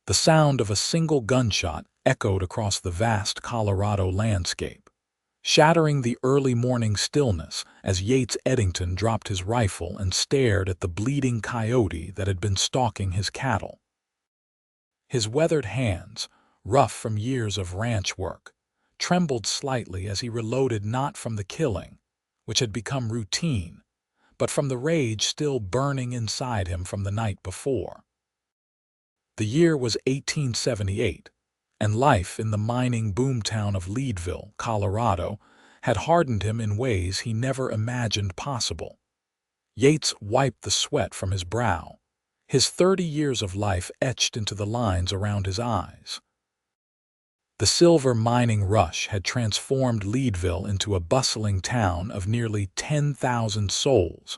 The sound of a single gunshot echoed across the vast Colorado landscape, shattering the early morning stillness as Yates Eddington dropped his rifle and stared at the bleeding coyote that had been stalking his cattle. His weathered hands, rough from years of ranch work, trembled slightly as he reloaded, not from the killing, which had become routine, but from the rage still burning inside him from the night before. The year was 1878, and life in the mining boomtown of Leadville, Colorado, had hardened him in ways he never imagined possible. Yates wiped the sweat from his brow, his 30 years of life etched into the lines around his eyes. The silver mining rush had transformed Leadville into a bustling town of nearly 10,000 souls,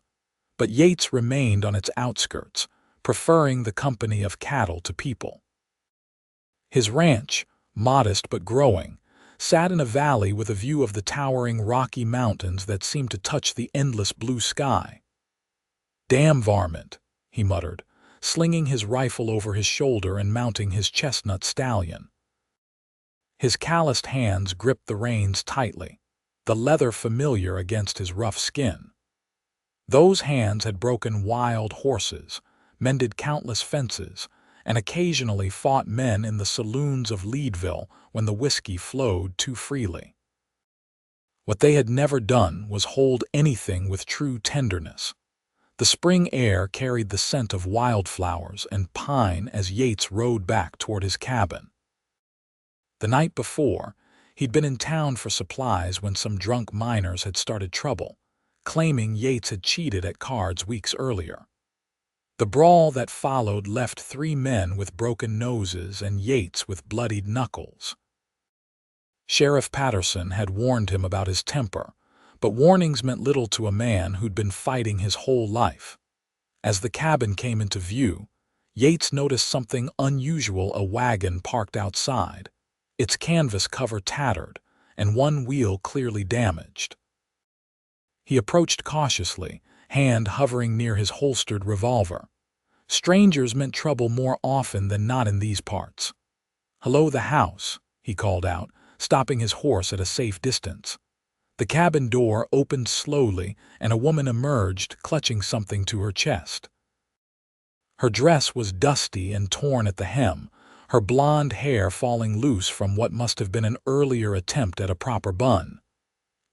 but Yates remained on its outskirts, preferring the company of cattle to people. His ranch, modest but growing, sat in a valley with a view of the towering Rocky Mountains that seemed to touch the endless blue sky. "Damn varmint," he muttered, slinging his rifle over his shoulder and mounting his chestnut stallion. His calloused hands gripped the reins tightly, the leather familiar against his rough skin. Those hands had broken wild horses, mended countless fences, and occasionally fought men in the saloons of Leadville when the whiskey flowed too freely. What they had never done was hold anything with true tenderness. The spring air carried the scent of wildflowers and pine as Yates rode back toward his cabin. The night before, he'd been in town for supplies when some drunk miners had started trouble, claiming Yates had cheated at cards weeks earlier. The brawl that followed left 3 men with broken noses and Yates with bloodied knuckles. Sheriff Patterson had warned him about his temper, but warnings meant little to a man who'd been fighting his whole life. As the cabin came into view, Yates noticed something unusual: a wagon parked outside, its canvas cover tattered, and one wheel clearly damaged. He approached cautiously, hand hovering near his holstered revolver. Strangers meant trouble more often than not in these parts. "Hello, the house," he called out, stopping his horse at a safe distance. The cabin door opened slowly, and a woman emerged, clutching something to her chest. Her dress was dusty and torn at the hem, her blonde hair falling loose from what must have been an earlier attempt at a proper bun.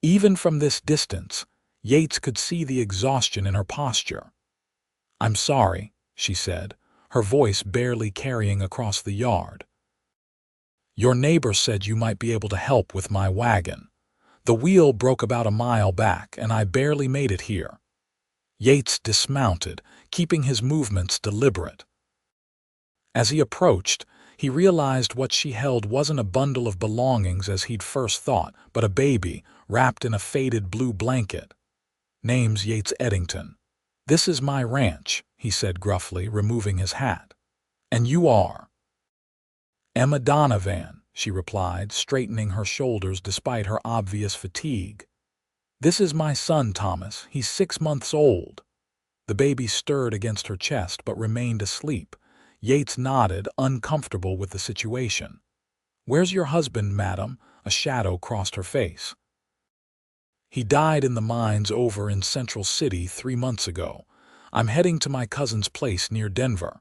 Even from this distance, Yates could see the exhaustion in her posture. "I'm sorry," she said, her voice barely carrying across the yard. "Your neighbor said you might be able to help with my wagon. The wheel broke about a mile back, and I barely made it here." Yates dismounted, keeping his movements deliberate. As he approached, he realized what she held wasn't a bundle of belongings as he'd first thought, but a baby, wrapped in a faded blue blanket. "Name's Yates Eddington. This is my ranch," he said gruffly, removing his hat. "And you are?" "Emma Donovan," she replied, straightening her shoulders despite her obvious fatigue. "This is my son, Thomas. He's 6 months old." The baby stirred against her chest but remained asleep. Yates nodded, uncomfortable with the situation. "Where's your husband, madam?" A shadow crossed her face. "He died in the mines over in Central City 3 months ago. I'm heading to my cousin's place near Denver."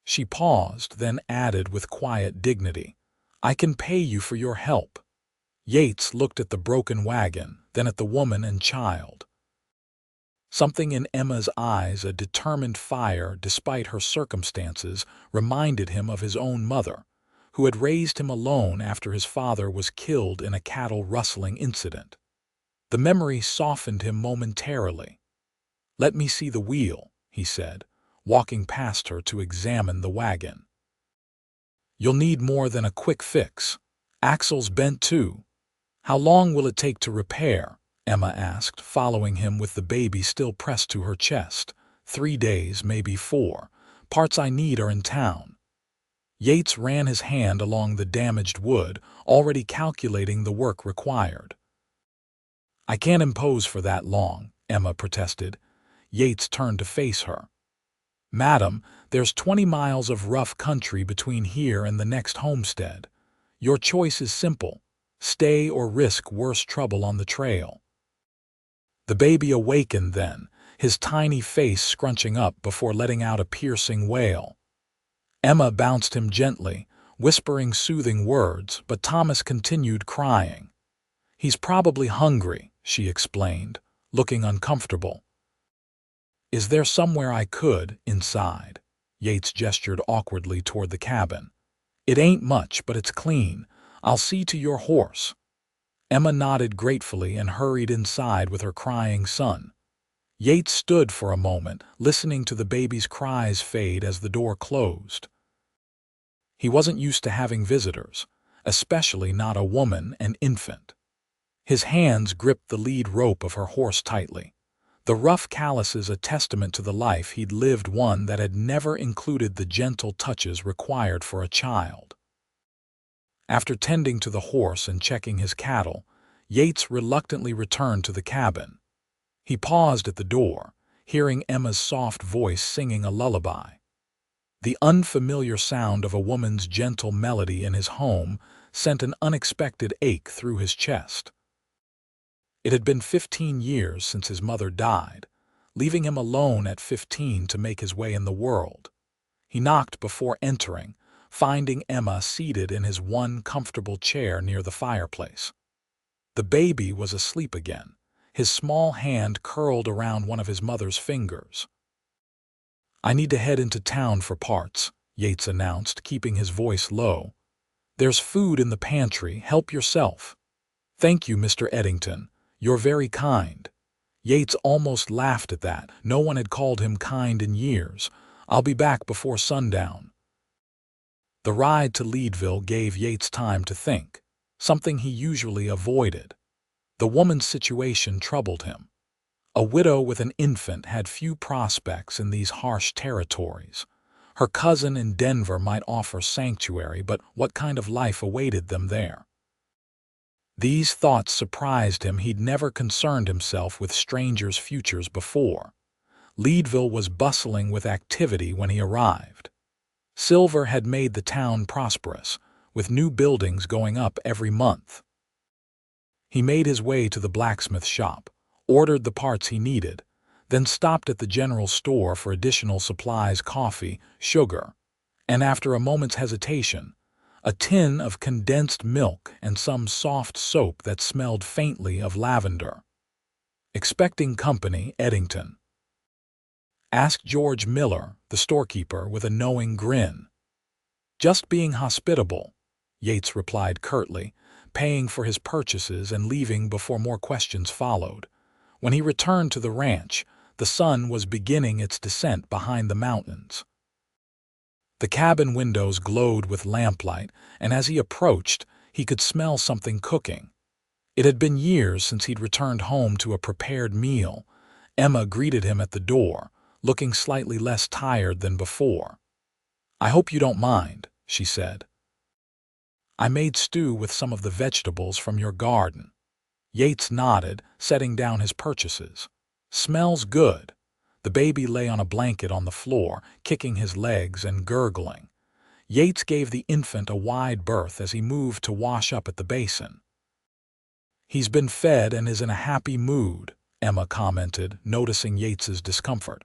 She paused, then added with quiet dignity, "I can pay you for your help." Yates looked at the broken wagon, then at the woman and child. Something in Emma's eyes, a determined fire despite her circumstances, reminded him of his own mother, who had raised him alone after his father was killed in a cattle rustling incident. The memory softened him momentarily. "Let me see the wheel," he said, walking past her to examine the wagon. "You'll need more than a quick fix. Axle's bent too." "How long will it take to repair?" Emma asked, following him with the baby still pressed to her chest. 3 days, maybe 4. Parts I need are in town." Yates ran his hand along the damaged wood, already calculating the work required. "I can't impose for that long," Emma protested. Yates turned to face her. "Madam, there's 20 miles of rough country between here and the next homestead. Your choice is simple. Stay or risk worse trouble on the trail." The baby awakened then, his tiny face scrunching up before letting out a piercing wail. Emma bounced him gently, whispering soothing words, but Thomas continued crying. "He's probably hungry," she explained, looking uncomfortable. "Is there somewhere I could, inside?" Yates gestured awkwardly toward the cabin. "It ain't much, but it's clean. I'll see to your horse." Emma nodded gratefully and hurried inside with her crying son. Yates stood for a moment, listening to the baby's cries fade as the door closed. He wasn't used to having visitors, especially not a woman and infant. His hands gripped the lead rope of her horse tightly. The rough calluses a testament to the life he'd lived, one that had never included the gentle touches required for a child. After tending to the horse and checking his cattle, Yates reluctantly returned to the cabin. He paused at the door, hearing Emma's soft voice singing a lullaby. The unfamiliar sound of a woman's gentle melody in his home sent an unexpected ache through his chest. It had been 15 years since his mother died, leaving him alone at 15 to make his way in the world. He knocked before entering, finding Emma seated in his one comfortable chair near the fireplace. The baby was asleep again, his small hand curled around one of his mother's fingers. "I need to head into town for parts," Yates announced, keeping his voice low. "There's food in the pantry, help yourself." "Thank you, Mr. Eddington. You're very kind." Yates almost laughed at that. No one had called him kind in years. "I'll be back before sundown." The ride to Leadville gave Yates time to think, something he usually avoided. The woman's situation troubled him. A widow with an infant had few prospects in these harsh territories. Her cousin in Denver might offer sanctuary, but what kind of life awaited them there? These thoughts surprised him. He'd never concerned himself with strangers' futures before. Leadville was bustling with activity when he arrived. Silver had made the town prosperous, with new buildings going up every month. He made his way to the blacksmith shop, ordered the parts he needed, then stopped at the general store for additional supplies: coffee, sugar, and after a moment's hesitation, a tin of condensed milk and some soft soap that smelled faintly of lavender. "Expecting company, Eddington?" asked George Miller, the storekeeper, with a knowing grin. "Just being hospitable," Yates replied curtly, paying for his purchases and leaving before more questions followed. When he returned to the ranch, the sun was beginning its descent behind the mountains. The cabin windows glowed with lamplight, and as he approached, he could smell something cooking. It had been years since he'd returned home to a prepared meal. Emma greeted him at the door, looking slightly less tired than before. "I hope you don't mind," she said. "I made stew with some of the vegetables from your garden." Yates nodded, setting down his purchases. "Smells good." The baby lay on a blanket on the floor, kicking his legs and gurgling. Yates gave the infant a wide berth as he moved to wash up at the basin. "He's been fed and is in a happy mood," Emma commented, noticing Yates's discomfort.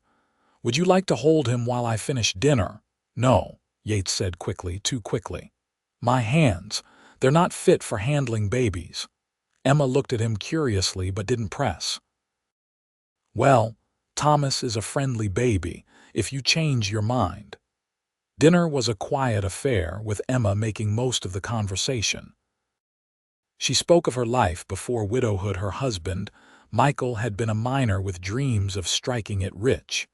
"Would you like to hold him while I finish dinner?" "No," Yates said quickly, too quickly. "My hands, they're not fit for handling babies." Emma looked at him curiously but didn't press. "Well, Thomas is a friendly baby, if you change your mind." Dinner was a quiet affair, with Emma making most of the conversation. She spoke of her life before widowhood. Her husband, Michael, had been a miner with dreams of striking it rich.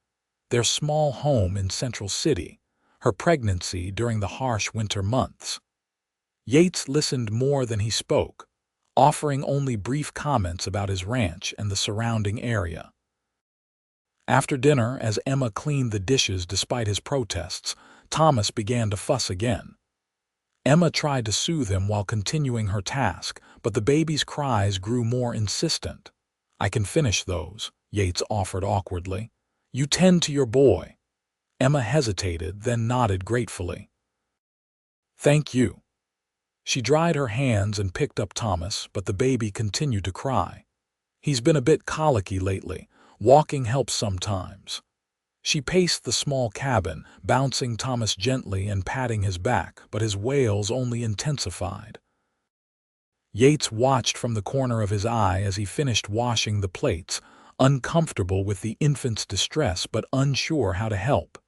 Their small home in Central City, her pregnancy during the harsh winter months. Yates listened more than he spoke, offering only brief comments about his ranch and the surrounding area. After dinner, as Emma cleaned the dishes despite his protests, Thomas began to fuss again. Emma tried to soothe him while continuing her task, but the baby's cries grew more insistent. "I can finish those," Yates offered awkwardly. "You tend to your boy." Emma hesitated, then nodded gratefully. "Thank you." She dried her hands and picked up Thomas, but the baby continued to cry. "He's been a bit colicky lately. Walking helps sometimes." She paced the small cabin, bouncing Thomas gently and patting his back, but his wails only intensified. Yates watched from the corner of his eye as he finished washing the plates, uncomfortable with the infant's distress but unsure how to help.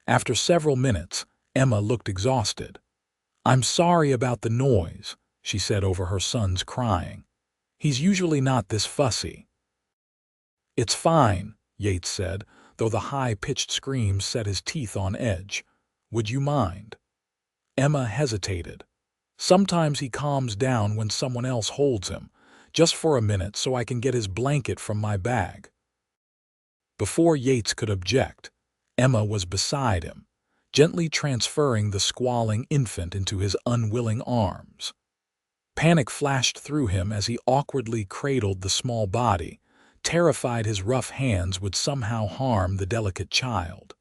After several minutes, Emma looked exhausted. "I'm sorry about the noise," she said over her son's crying. "He's usually not this fussy." "It's fine," Yates said, though the high-pitched screams set his teeth on edge. "Would you mind?" Emma hesitated. "Sometimes he calms down when someone else holds him, just for a minute so I can get his blanket from my bag." Before Yates could object, Emma was beside him, gently transferring the squalling infant into his unwilling arms. Panic flashed through him as he awkwardly cradled the small body, terrified his rough hands would somehow harm the delicate child.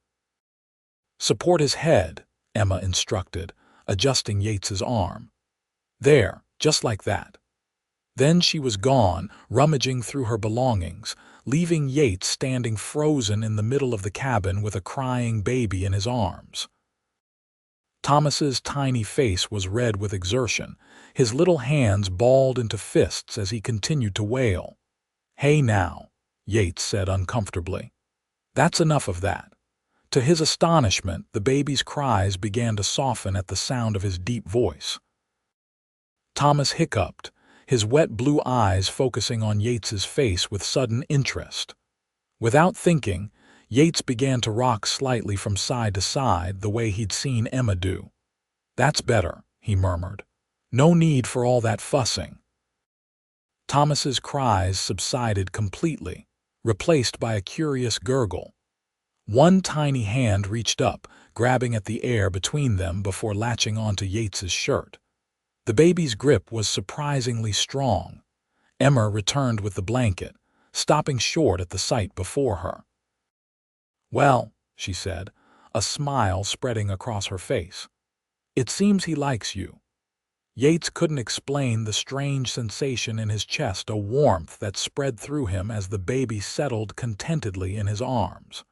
"Support his head," Emma instructed, adjusting Yates's arm. "There, just like that." Then she was gone, rummaging through her belongings, leaving Yates standing frozen in the middle of the cabin with a crying baby in his arms. Thomas's tiny face was red with exertion, his little hands balled into fists as he continued to wail. "Hey now," Yates said uncomfortably. "That's enough of that." To his astonishment, the baby's cries began to soften at the sound of his deep voice. Thomas hiccuped, his wet blue eyes focusing on Yates's face with sudden interest. Without thinking, Yates began to rock slightly from side to side the way he'd seen Emma do. "That's better," he murmured. "No need for all that fussing." Thomas's cries subsided completely, replaced by a curious gurgle. One tiny hand reached up, grabbing at the air between them before latching onto Yates's shirt. The baby's grip was surprisingly strong. Emma returned with the blanket, stopping short at the sight before her. "Well," she said, a smile spreading across her face. "It seems he likes you." Yates couldn't explain the strange sensation in his chest, a warmth that spread through him as the baby settled contentedly in his arms.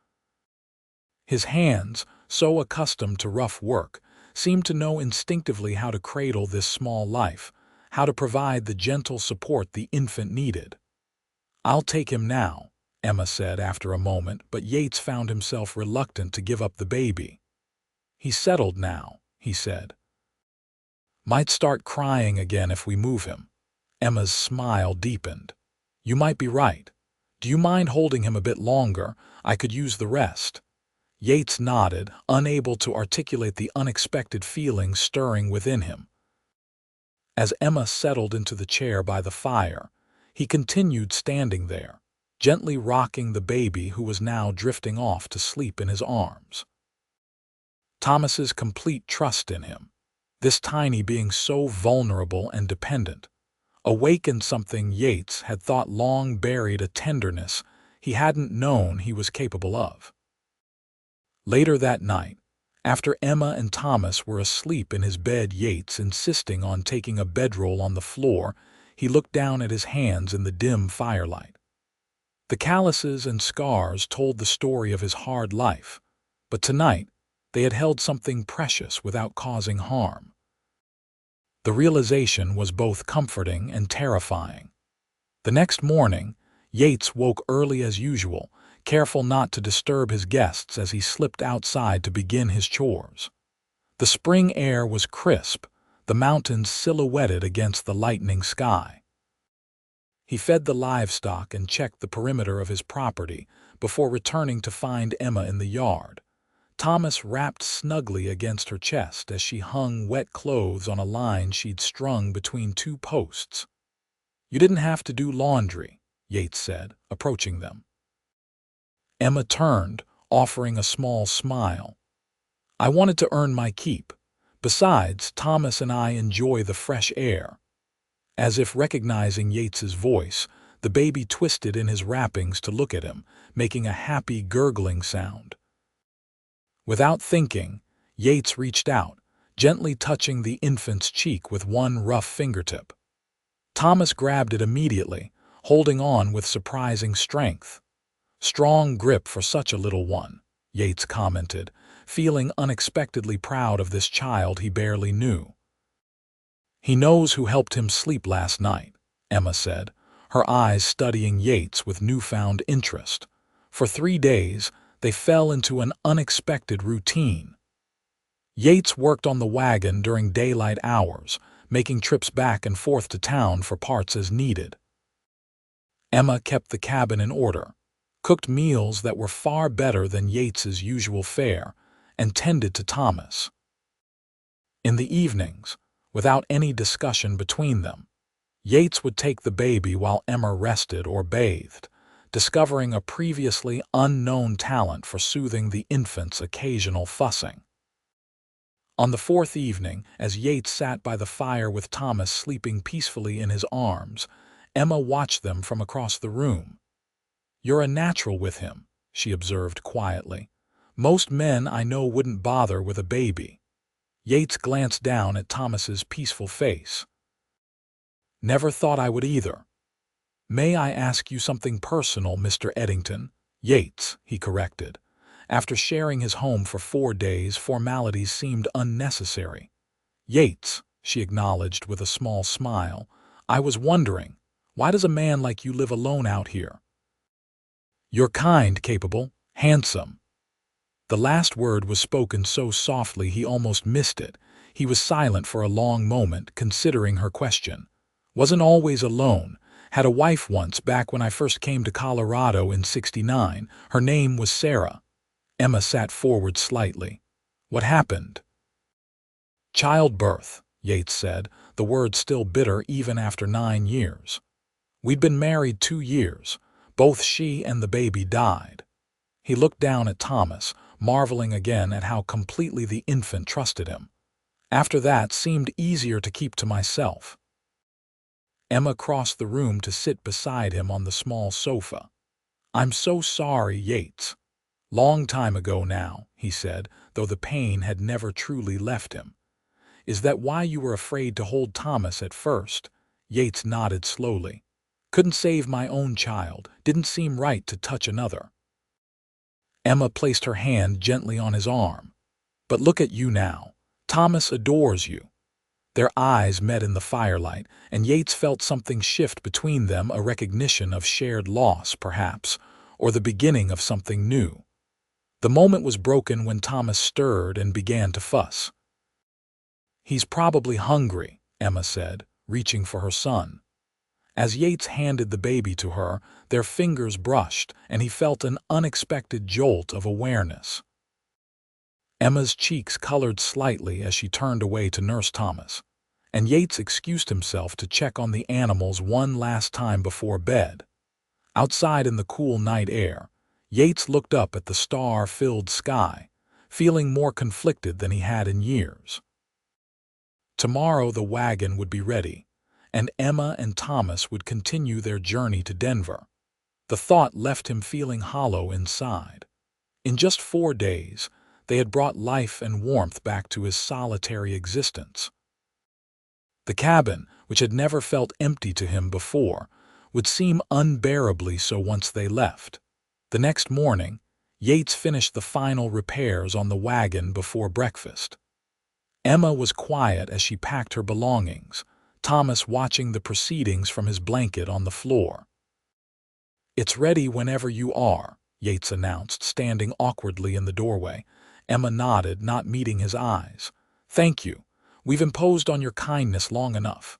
His hands, so accustomed to rough work, seemed to know instinctively how to cradle this small life, how to provide the gentle support the infant needed. "I'll take him now," Emma said after a moment, but Yates found himself reluctant to give up the baby. "He's settled now," he said. "Might start crying again if we move him." Emma's smile deepened. "You might be right. Do you mind holding him a bit longer? I could use the rest." Yates nodded, unable to articulate the unexpected feeling stirring within him. As Emma settled into the chair by the fire, he continued standing there, gently rocking the baby who was now drifting off to sleep in his arms. Thomas's complete trust in him, this tiny being so vulnerable and dependent, awakened something Yates had thought long buried, a tenderness he hadn't known he was capable of. Later that night, after Emma and Thomas were asleep in his bed, Yates insisting on taking a bedroll on the floor, he looked down at his hands in the dim firelight. The calluses and scars told the story of his hard life, but tonight they had held something precious without causing harm. The realization was both comforting and terrifying. The next morning, Yates woke early as usual, careful not to disturb his guests as he slipped outside to begin his chores. The spring air was crisp, the mountains silhouetted against the lightening sky. He fed the livestock and checked the perimeter of his property before returning to find Emma in the yard, Thomas wrapped snugly against her chest as she hung wet clothes on a line she'd strung between two posts. "You didn't have to do laundry," Yates said, approaching them. Emma turned, offering a small smile. "I wanted to earn my keep. Besides, Thomas and I enjoy the fresh air." As if recognizing Yates's voice, the baby twisted in his wrappings to look at him, making a happy gurgling sound. Without thinking, Yates reached out, gently touching the infant's cheek with one rough fingertip. Thomas grabbed it immediately, holding on with surprising strength. "Strong grip for such a little one," Yates commented, feeling unexpectedly proud of this child he barely knew. "He knows who helped him sleep last night," Emma said, her eyes studying Yates with newfound interest. For 3 days, they fell into an unexpected routine. Yates worked on the wagon during daylight hours, making trips back and forth to town for parts as needed. Emma kept the cabin in order, cooked meals that were far better than Yates's usual fare, and tended to Thomas. In the evenings, without any discussion between them, Yates would take the baby while Emma rested or bathed, discovering a previously unknown talent for soothing the infant's occasional fussing. On the 4th evening, as Yates sat by the fire with Thomas sleeping peacefully in his arms, Emma watched them from across the room. "You're a natural with him," she observed quietly. "Most men I know wouldn't bother with a baby." Yates glanced down at Thomas's peaceful face. "Never thought I would either." "May I ask you something personal, Mr. Eddington?" "Yates," he corrected. After sharing his home for 4 days, formalities seemed unnecessary. "Yates," she acknowledged with a small smile, "I was wondering, why does a man like you live alone out here?" "You're kind, capable, handsome." The last word was spoken so softly he almost missed it. He was silent for a long moment, considering her question. "Wasn't always alone. Had a wife once back when I first came to Colorado in '69. Her name was Sarah." Emma sat forward slightly. "What happened?" "Childbirth," Yates said, the words still bitter even after 9 years. "We'd been married 2 years. Both she and the baby died." He looked down at Thomas, marveling again at how completely the infant trusted him. "After that, seemed easier to keep to myself." Emma crossed the room to sit beside him on the small sofa. "I'm so sorry, Yates." "Long time ago now," he said, though the pain had never truly left him. "Is that why you were afraid to hold Thomas at first?" Yates nodded slowly. "Couldn't save my own child, didn't seem right to touch another." Emma placed her hand gently on his arm. "But look at you now. Thomas adores you." Their eyes met in the firelight, and Yates felt something shift between them, a recognition of shared loss, perhaps, or the beginning of something new. The moment was broken when Thomas stirred and began to fuss. "He's probably hungry," Emma said, reaching for her son. As Yates handed the baby to her, their fingers brushed, and he felt an unexpected jolt of awareness. Emma's cheeks colored slightly as she turned away to nurse Thomas, and Yates excused himself to check on the animals one last time before bed. Outside in the cool night air, Yates looked up at the star-filled sky, feeling more conflicted than he had in years. Tomorrow the wagon would be ready, and Emma and Thomas would continue their journey to Denver. The thought left him feeling hollow inside. In just 4 days, they had brought life and warmth back to his solitary existence. The cabin, which had never felt empty to him before, would seem unbearably so once they left. The next morning, Yates finished the final repairs on the wagon before breakfast. Emma was quiet as she packed her belongings, Thomas watching the proceedings from his blanket on the floor. "It's ready whenever you are," Yates announced, standing awkwardly in the doorway. Emma nodded, not meeting his eyes. "Thank you. We've imposed on your kindness long enough."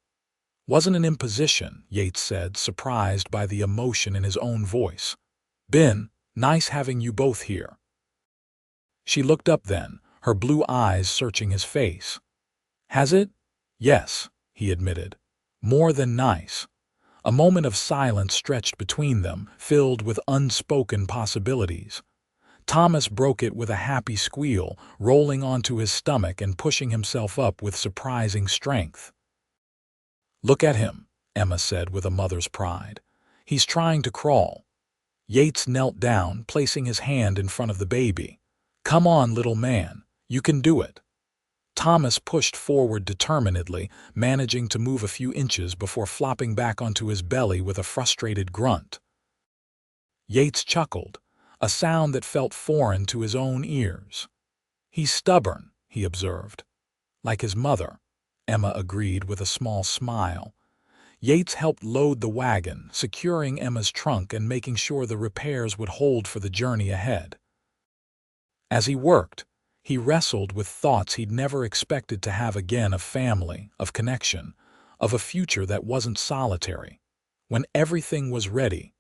"Wasn't an imposition," Yates said, surprised by the emotion in his own voice. "Been nice having you both here." She looked up then, her blue eyes searching his face. "Has it?" "Yes," he admitted. "More than nice." A moment of silence stretched between them, filled with unspoken possibilities. Thomas broke it with a happy squeal, rolling onto his stomach and pushing himself up with surprising strength. "Look at him," Emma said with a mother's pride. "He's trying to crawl." Yates knelt down, placing his hand in front of the baby. "Come on, little man. You can do it." Thomas pushed forward determinedly, managing to move a few inches before flopping back onto his belly with a frustrated grunt. Yates chuckled, a sound that felt foreign to his own ears. "He's stubborn," he observed. "Like his mother," Emma agreed with a small smile. Yates helped load the wagon, securing Emma's trunk and making sure the repairs would hold for the journey ahead. As he worked, he wrestled with thoughts he'd never expected to have again, of family, of connection, of a future that wasn't solitary. When everything was ready,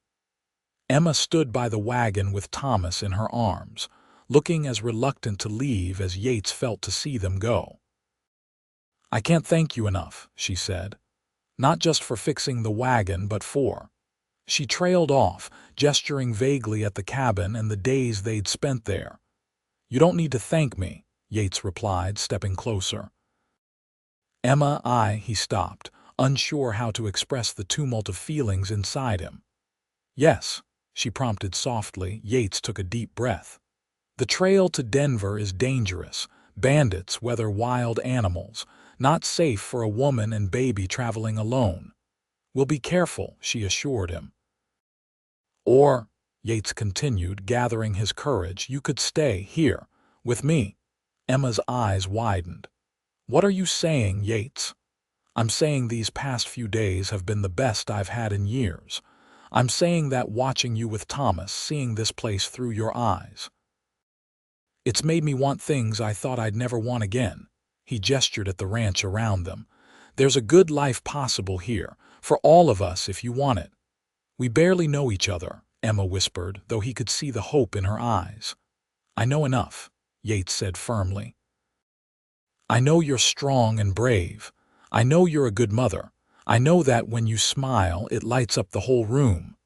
Emma stood by the wagon with Thomas in her arms, looking as reluctant to leave as Yates felt to see them go. "I can't thank you enough," she said. "Not just for fixing the wagon, but for—" She trailed off, gesturing vaguely at the cabin and the days they'd spent there. "You don't need to thank me," Yates replied, stepping closer. He stopped, unsure how to express the tumult of feelings inside him. "Yes," she prompted softly. Yates took a deep breath. "The trail to Denver is dangerous. Bandits, whether wild animals. Not safe for a woman and baby traveling alone." "We'll be careful," she assured him. "Or," Yates continued, gathering his courage, "you could stay here, with me." Emma's eyes widened. "What are you saying, Yates?" "I'm saying these past few days have been the best I've had in years. I'm saying that watching you with Thomas, seeing this place through your eyes. It's made me want things I thought I'd never want again." He gestured at the ranch around them. "There's a good life possible here, for all of us if you want it." "We barely know each other," Emma whispered, though he could see the hope in her eyes. "I know enough," Yates said firmly. "I know you're strong and brave. I know you're a good mother. I know that when you smile, it lights up the whole room."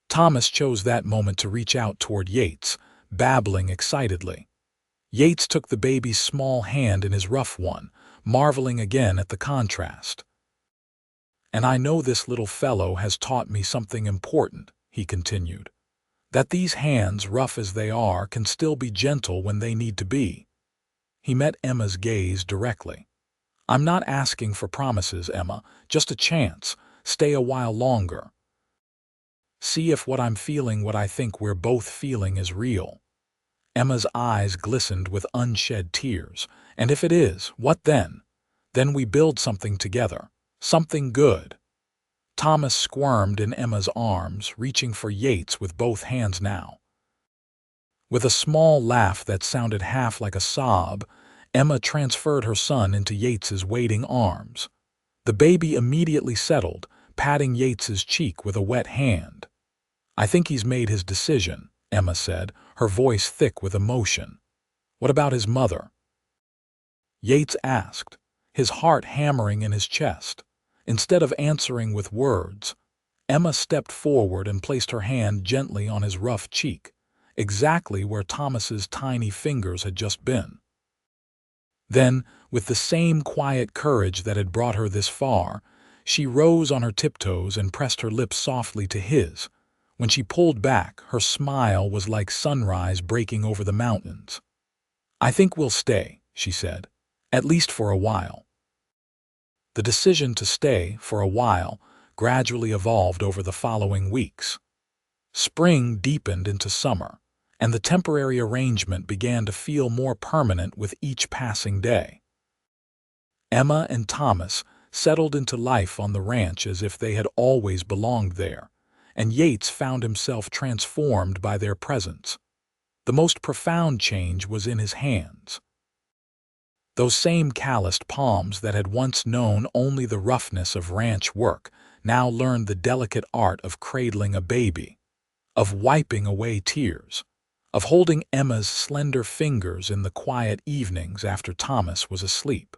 Thomas chose that moment to reach out toward Yates, babbling excitedly. Yates took the baby's small hand in his rough one, marveling again at the contrast. "And I know this little fellow has taught me something important," he continued. "That these hands, rough as they are, can still be gentle when they need to be." He met Emma's gaze directly. "I'm not asking for promises, Emma, just a chance. Stay a while longer. See if what I'm feeling, what I think we're both feeling, is real." Emma's eyes glistened with unshed tears. "And if it is, what then? Then we build something together. Something good." Thomas squirmed in Emma's arms, reaching for Yates with both hands now. With a small laugh that sounded half like a sob, Emma transferred her son into Yates's waiting arms. The baby immediately settled, patting Yates's cheek with a wet hand. "I think he's made his decision," Emma said, her voice thick with emotion. "What about his mother?" Yates asked, his heart hammering in his chest. Instead of answering with words, Emma stepped forward and placed her hand gently on his rough cheek, exactly where Thomas's tiny fingers had just been. Then, with the same quiet courage that had brought her this far, she rose on her tiptoes and pressed her lips softly to his. When she pulled back, her smile was like sunrise breaking over the mountains. "I think we'll stay," she said, "at least for a while." The decision to stay for a while gradually evolved over the following weeks. Spring deepened into summer, and the temporary arrangement began to feel more permanent with each passing day. Emma and Thomas settled into life on the ranch as if they had always belonged there, and Yates found himself transformed by their presence. The most profound change was in his hands. Those same calloused palms that had once known only the roughness of ranch work now learned the delicate art of cradling a baby, of wiping away tears, of holding Emma's slender fingers in the quiet evenings after Thomas was asleep.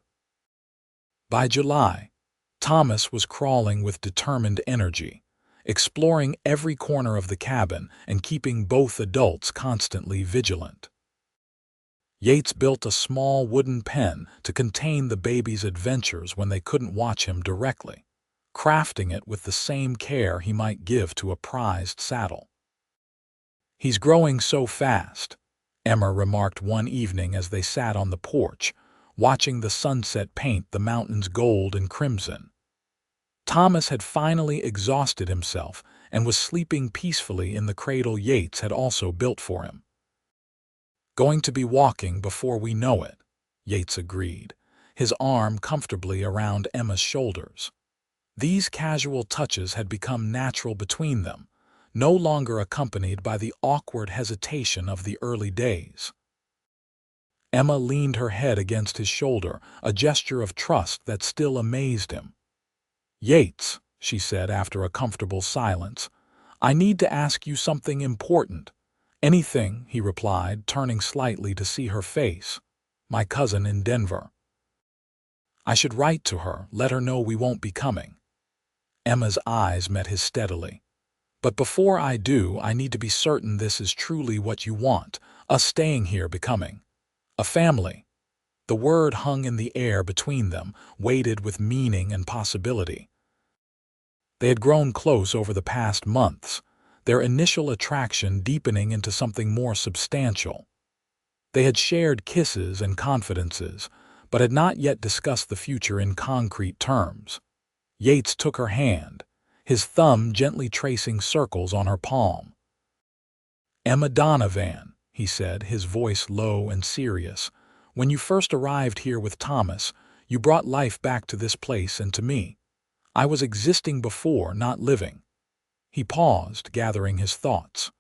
By July, Thomas was crawling with determined energy, exploring every corner of the cabin and keeping both adults constantly vigilant. Yates built a small wooden pen to contain the baby's adventures when they couldn't watch him directly, crafting it with the same care he might give to a prized saddle. "He's growing so fast," Emma remarked one evening as they sat on the porch, watching the sunset paint the mountains gold and crimson. Thomas had finally exhausted himself and was sleeping peacefully in the cradle Yates had also built for him. "Going to be walking before we know it," Yates agreed, his arm comfortably around Emma's shoulders. These casual touches had become natural between them, no longer accompanied by the awkward hesitation of the early days. Emma leaned her head against his shoulder, a gesture of trust that still amazed him. "Yates," she said after a comfortable silence, "I need to ask you something important." "Anything," he replied, turning slightly to see her face. "My cousin in Denver. I should write to her, let her know we won't be coming." Emma's eyes met his steadily. "But before I do, I need to be certain this is truly what you want, us staying here becoming a family." The word hung in the air between them, weighted with meaning and possibility. They had grown close over the past months, their initial attraction deepening into something more substantial. They had shared kisses and confidences, but had not yet discussed the future in concrete terms. Yates took her hand, his thumb gently tracing circles on her palm. "Emma Donovan," he said, his voice low and serious, "when you first arrived here with Thomas, you brought life back to this place and to me. I was existing before, not living." He paused, gathering his thoughts.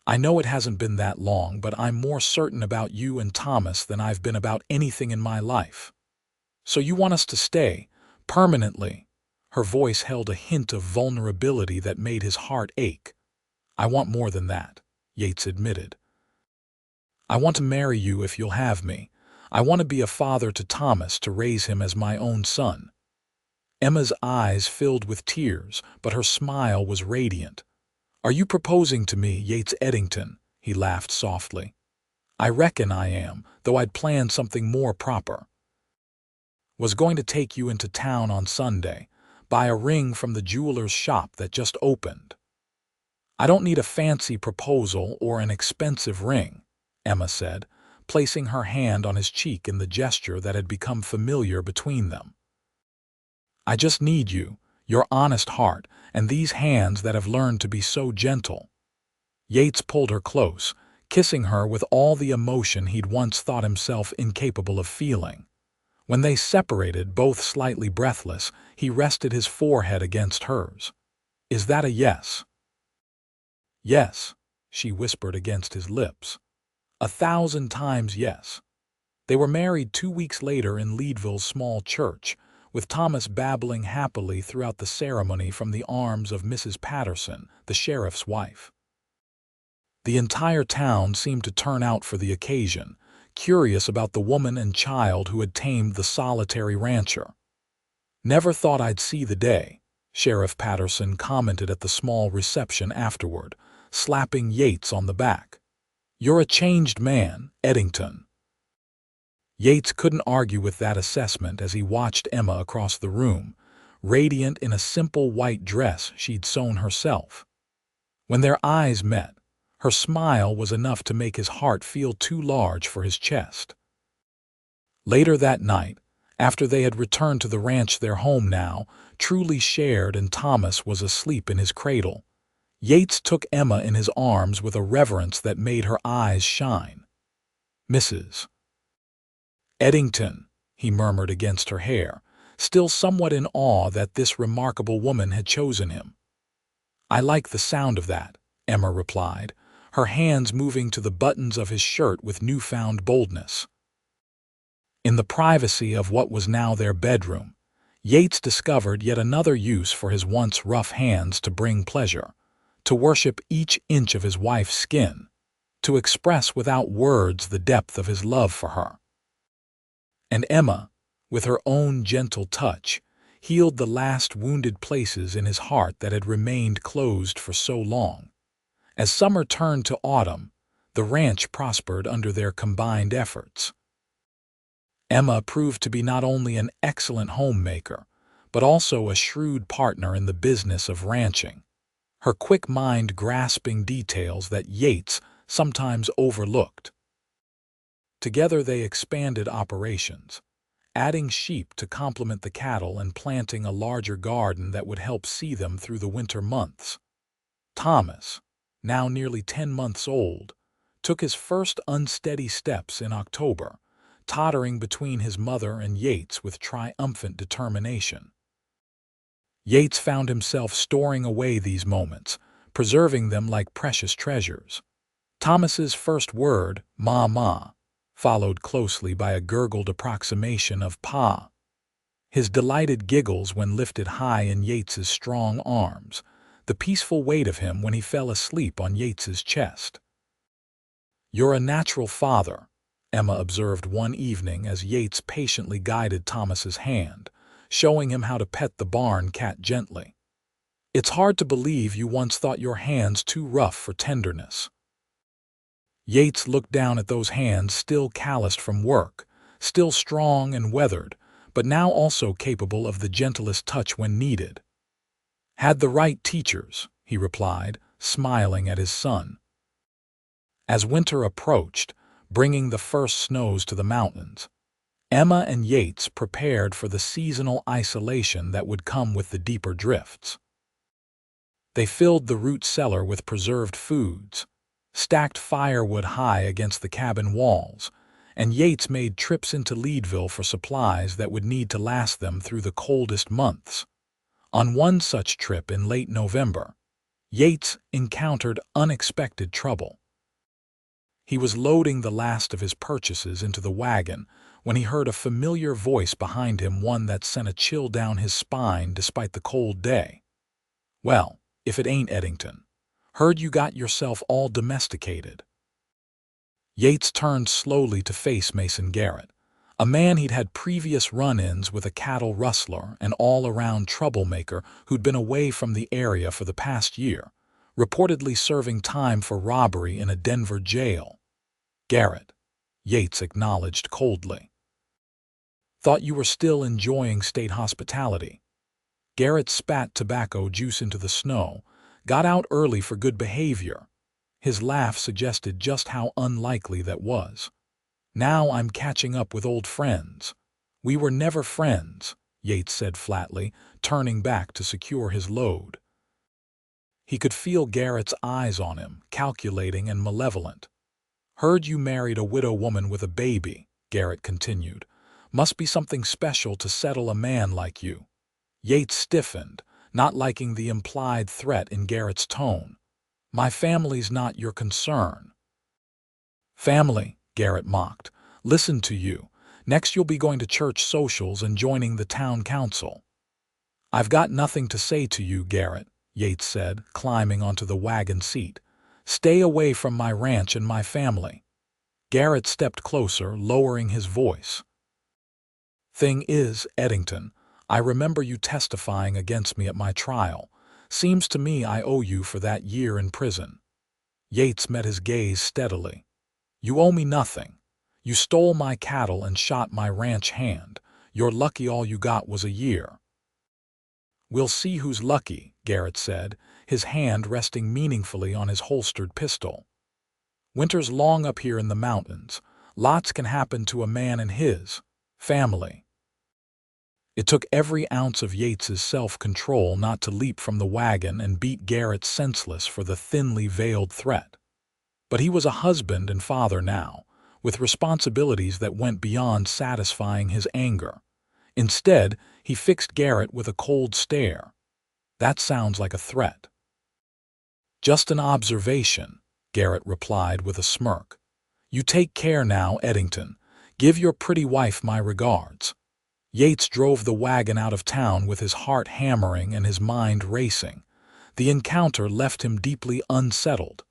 "I know it hasn't been that long, but I'm more certain about you and Thomas than I've been about anything in my life. So you want us to stay, permanently?" Her voice held a hint of vulnerability that made his heart ache. "I want more than that," Yates admitted. "I want to marry you if you'll have me. I want to be a father to Thomas, to raise him as my own son." Emma's eyes filled with tears, but her smile was radiant. "Are you proposing to me, Yates Eddington?" He laughed softly. "I reckon I am, though I'd planned something more proper. Was going to take you into town on Sunday, buy a ring from the jeweler's shop that just opened." "I don't need a fancy proposal or an expensive ring," Emma said, placing her hand on his cheek in the gesture that had become familiar between them. "I just need you, your honest heart, and these hands that have learned to be so gentle." Yates pulled her close, kissing her with all the emotion he'd once thought himself incapable of feeling. When they separated, both slightly breathless, he rested his forehead against hers. "Is that a yes?" "Yes," she whispered against his lips. 1,000 times yes." They were married 2 weeks later in Leadville's small church, with Thomas babbling happily throughout the ceremony from the arms of Mrs. Patterson, the sheriff's wife. The entire town seemed to turn out for the occasion, curious about the woman and child who had tamed the solitary rancher. "Never thought I'd see the day," Sheriff Patterson commented at the small reception afterward, slapping Yates on the back. "You're a changed man, Eddington." Yates couldn't argue with that assessment as he watched Emma across the room, radiant in a simple white dress she'd sewn herself. When their eyes met, her smile was enough to make his heart feel too large for his chest. Later that night, after they had returned to the ranch, their home now, truly shared, and Thomas was asleep in his cradle, Yates took Emma in his arms with a reverence that made her eyes shine. "Mrs. Eddington," he murmured against her hair, still somewhat in awe that this remarkable woman had chosen him. "I like the sound of that," Emma replied, her hands moving to the buttons of his shirt with newfound boldness. In the privacy of what was now their bedroom, Yates discovered yet another use for his once rough hands to bring pleasure, to worship each inch of his wife's skin, to express without words the depth of his love for her. And Emma, with her own gentle touch, healed the last wounded places in his heart that had remained closed for so long. As summer turned to autumn, the ranch prospered under their combined efforts. Emma proved to be not only an excellent homemaker, but also a shrewd partner in the business of ranching, her quick mind grasping details that Yates, sometimes overlooked. Together they expanded operations, adding sheep to complement the cattle and planting a larger garden that would help see them through the winter months. Thomas, now nearly 10 months old, took his first unsteady steps in October, tottering between his mother and Yates with triumphant determination. Yates found himself storing away these moments, preserving them like precious treasures. Thomas's first word, "ma ma," followed closely by a gurgled approximation of "pa." His delighted giggles when lifted high in Yates's strong arms, the peaceful weight of him when he fell asleep on Yates's chest. "You're a natural father," Emma observed one evening as Yates patiently guided Thomas's hand, showing him how to pet the barn cat gently. "It's hard to believe you once thought your hands too rough for tenderness." Yates looked down at those hands still calloused from work, still strong and weathered, but now also capable of the gentlest touch when needed. "Had the right teachers," he replied, smiling at his son. As winter approached, bringing the first snows to the mountains, Emma and Yates prepared for the seasonal isolation that would come with the deeper drifts. They filled the root cellar with preserved foods, stacked firewood high against the cabin walls, and Yates made trips into Leadville for supplies that would need to last them through the coldest months. On one such trip in late November, Yates encountered unexpected trouble. He was loading the last of his purchases into the wagon when he heard a familiar voice behind him, one that sent a chill down his spine despite the cold day. "Well, if it ain't Eddington. Heard you got yourself all domesticated." Yates turned slowly to face Mason Garrett, a man he'd had previous run-ins with, a cattle rustler and all-around troublemaker who'd been away from the area for the past year, reportedly serving time for robbery in a Denver jail. "Garrett," Yates acknowledged coldly. "Thought you were still enjoying state hospitality." Garrett spat tobacco juice into the snow, got out early for good behavior. His laugh suggested just how unlikely that was. "Now I'm catching up with old friends." "We were never friends," Yates said flatly, turning back to secure his load. He could feel Garrett's eyes on him, calculating and malevolent. "Heard you married a widow woman with a baby," Garrett continued. "Must be something special to settle a man like you." Yates stiffened, not liking the implied threat in Garrett's tone. "My family's not your concern." "Family," Garrett mocked. "Listen to you. Next you'll be going to church socials and joining the town council." "I've got nothing to say to you, Garrett," Yates said, climbing onto the wagon seat. "Stay away from my ranch and my family." Garrett stepped closer, lowering his voice. "Thing is, Eddington, I remember you testifying against me at my trial. Seems to me I owe you for that year in prison." Yates met his gaze steadily. "You owe me nothing. You stole my cattle and shot my ranch hand. You're lucky all you got was a year." "We'll see who's lucky," Garrett said, his hand resting meaningfully on his holstered pistol. "Winter's long up here in the mountains. Lots can happen to a man and his family." It took every ounce of Yates's self-control not to leap from the wagon and beat Garrett senseless for the thinly veiled threat. But he was a husband and father now, with responsibilities that went beyond satisfying his anger. Instead, he fixed Garrett with a cold stare. "That sounds like a threat." "Just an observation," Garrett replied with a smirk. "You take care now, Eddington. Give your pretty wife my regards." Yates drove the wagon out of town with his heart hammering and his mind racing. The encounter left him deeply unsettled.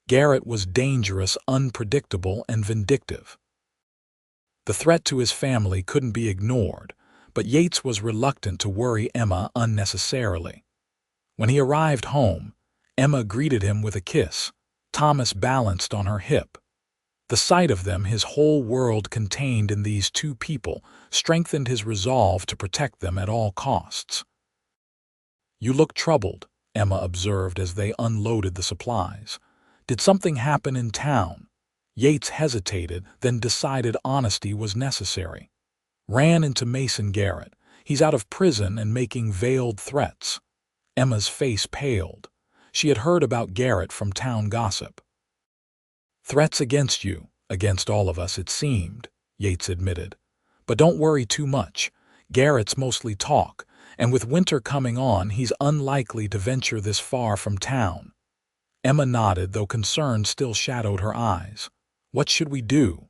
Garrett was dangerous, unpredictable, and vindictive. The threat to his family couldn't be ignored, but Yates was reluctant to worry Emma unnecessarily. When he arrived home, Emma greeted him with a kiss. Thomas balanced on her hip. The sight of them, his whole world contained in these two people, strengthened his resolve to protect them at all costs. "You look troubled," Emma observed as they unloaded the supplies. Did something happen in town? Yates hesitated, then decided honesty was necessary. Ran into Mason Garrett. He's out of prison and making veiled threats. Emma's face paled. She had heard about Garrett from town gossip. Threats against you, against all of us, it seemed, Yates admitted. But don't worry too much. Garrett's mostly talk, and with winter coming on, he's unlikely to venture this far from town. Emma nodded, though concern still shadowed her eyes. What should we do?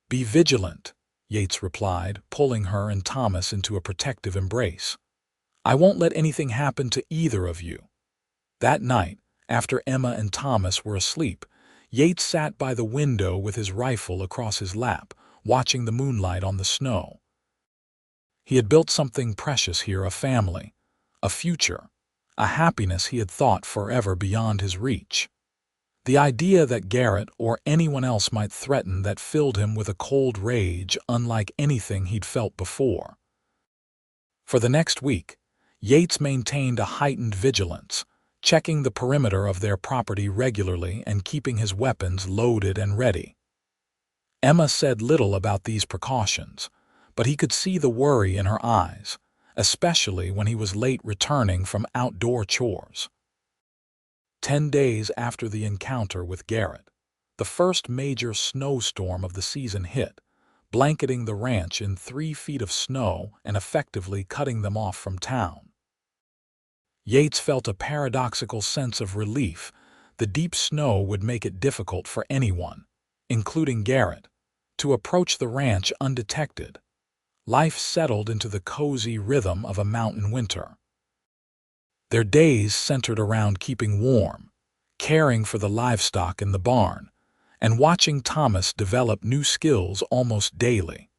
Be vigilant, Yates replied, pulling her and Thomas into a protective embrace. I won't let anything happen to either of you. That night, after Emma and Thomas were asleep, Yates sat by the window with his rifle across his lap, watching the moonlight on the snow. He had built something precious here, a family, a future, a happiness he had thought forever beyond his reach. The idea that Garrett or anyone else might threaten that filled him with a cold rage unlike anything he'd felt before. For the next week, Yates maintained a heightened vigilance, checking the perimeter of their property regularly and keeping his weapons loaded and ready. Emma said little about these precautions, but he could see the worry in her eyes, especially when he was late returning from outdoor chores. 10 days after the encounter with Garrett, the first major snowstorm of the season hit, blanketing the ranch in 3 feet of snow and effectively cutting them off from town. Yates felt a paradoxical sense of relief. The deep snow would make it difficult for anyone, including Garrett, to approach the ranch undetected. Life settled into the cozy rhythm of a mountain winter. Their days centered around keeping warm, caring for the livestock in the barn, and watching Thomas develop new skills almost daily.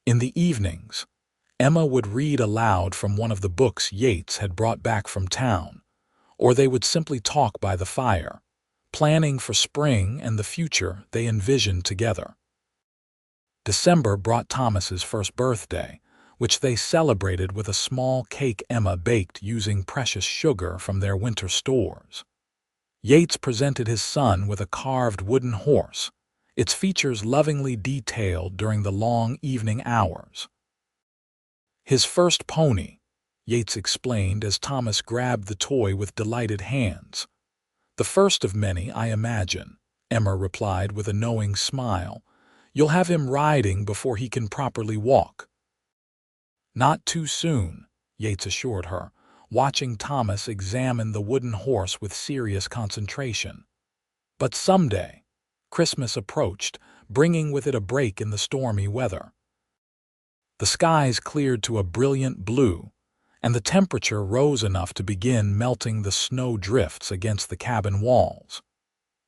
In the evenings, Emma would read aloud from one of the books Yates had brought back from town, or they would simply talk by the fire, planning for spring and the future they envisioned together. December brought Thomas's first birthday, which they celebrated with a small cake Emma baked using precious sugar from their winter stores. Yates presented his son with a carved wooden horse, its features lovingly detailed during the long evening hours. His first pony, Yates explained as Thomas grabbed the toy with delighted hands. The first of many, I imagine, Emma replied with a knowing smile. You'll have him riding before he can properly walk. Not too soon, Yates assured her, watching Thomas examine the wooden horse with serious concentration. But someday, Christmas approached, bringing with it a break in the stormy weather. The skies cleared to a brilliant blue, and the temperature rose enough to begin melting the snow drifts against the cabin walls.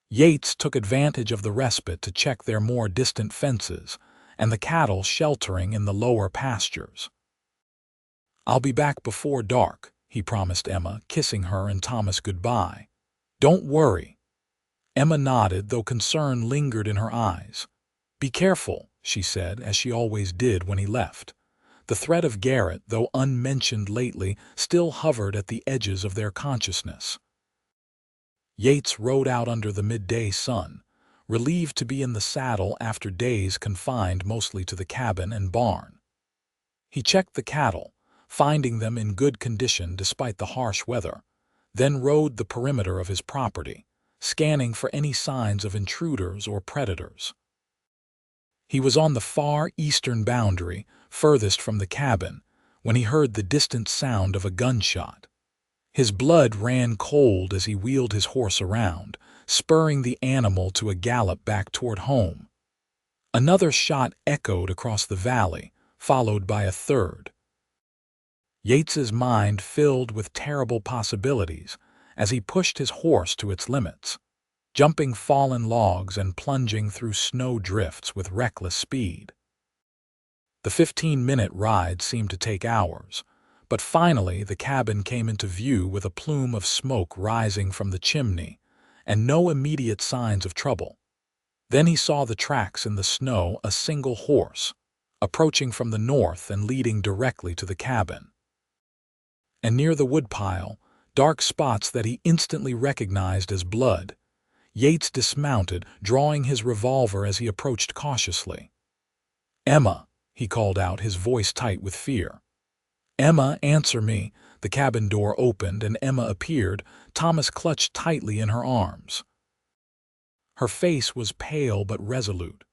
Yates took advantage of the respite to check their more distant fences and the cattle sheltering in the lower pastures. I'll be back before dark, he promised Emma, kissing her and Thomas goodbye. Don't worry. Emma nodded, though concern lingered in her eyes. Be careful, she said, as she always did when he left. The threat of Garrett, though unmentioned lately, still hovered at the edges of their consciousness. Yates rode out under the midday sun, relieved to be in the saddle after days confined mostly to the cabin and barn. He checked the cattle, finding them in good condition despite the harsh weather, then rode the perimeter of his property, scanning for any signs of intruders or predators. He was on the far eastern boundary, furthest from the cabin, when he heard the distant sound of a gunshot. His blood ran cold as he wheeled his horse around, spurring the animal to a gallop back toward home. Another shot echoed across the valley, followed by a third. Yates's mind filled with terrible possibilities as he pushed his horse to its limits, jumping fallen logs and plunging through snow drifts with reckless speed. The 15-minute ride seemed to take hours, but finally the cabin came into view with a plume of smoke rising from the chimney and no immediate signs of trouble. Then he saw the tracks in the snow, a single horse, approaching from the north and leading directly to the cabin. And near the woodpile, dark spots that he instantly recognized as blood. Yates dismounted, drawing his revolver as he approached cautiously. "Emma," he called out, his voice tight with fear. "Emma, answer me." The cabin door opened and Emma appeared, Thomas clutched tightly in her arms. Her face was pale but resolute.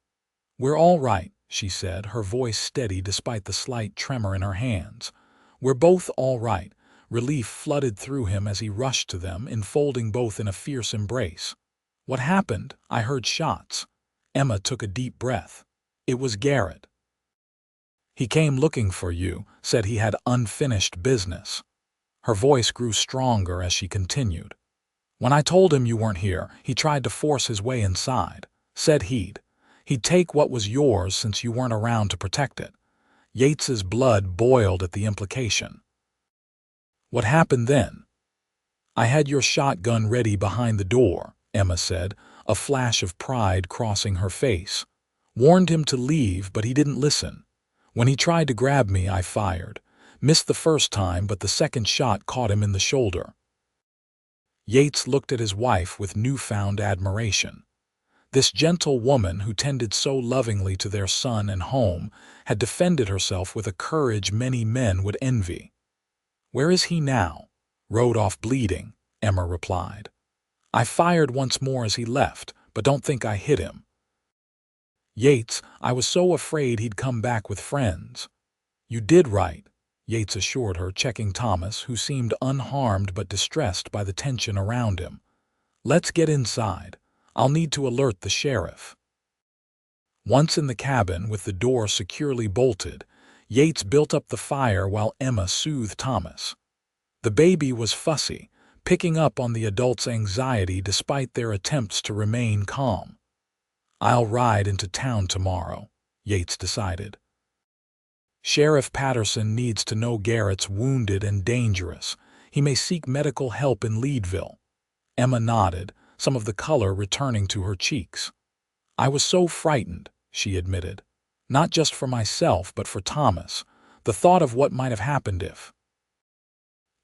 "We're all right," she said, her voice steady despite the slight tremor in her hands. "We're both all right." Relief flooded through him as he rushed to them, enfolding both in a fierce embrace. "What happened?" "I heard shots." Emma took a deep breath. "It was Garrett. He came looking for you, said he had unfinished business." Her voice grew stronger as she continued. "When I told him you weren't here, he tried to force his way inside. Said he'd take what was yours since you weren't around to protect it." Yates's blood boiled at the implication. "What happened then?" "I had your shotgun ready behind the door," Emma said, a flash of pride crossing her face. "Warned him to leave, but he didn't listen. When he tried to grab me, I fired. Missed the first time, but the second shot caught him in the shoulder." Yates looked at his wife with newfound admiration. This gentle woman who tended so lovingly to their son and home had defended herself with a courage many men would envy. "Where is he now?" "Rode off bleeding," Emma replied. "I fired once more as he left, but don't think I hit him." "Yates, I was so afraid he'd come back with friends." "You did right," Yates assured her, checking Thomas, who seemed unharmed but distressed by the tension around him. "Let's get inside. I'll need to alert the sheriff." Once in the cabin, with the door securely bolted, Yates built up the fire while Emma soothed Thomas. The baby was fussy, picking up on the adult's anxiety despite their attempts to remain calm. "I'll ride into town tomorrow," Yates decided. "Sheriff Patterson needs to know Garrett's wounded and dangerous. He may seek medical help in Leadville." Emma nodded, some of the color returning to her cheeks. "I was so frightened," she admitted. "Not just for myself, but for Thomas. The thought of what might have happened if—"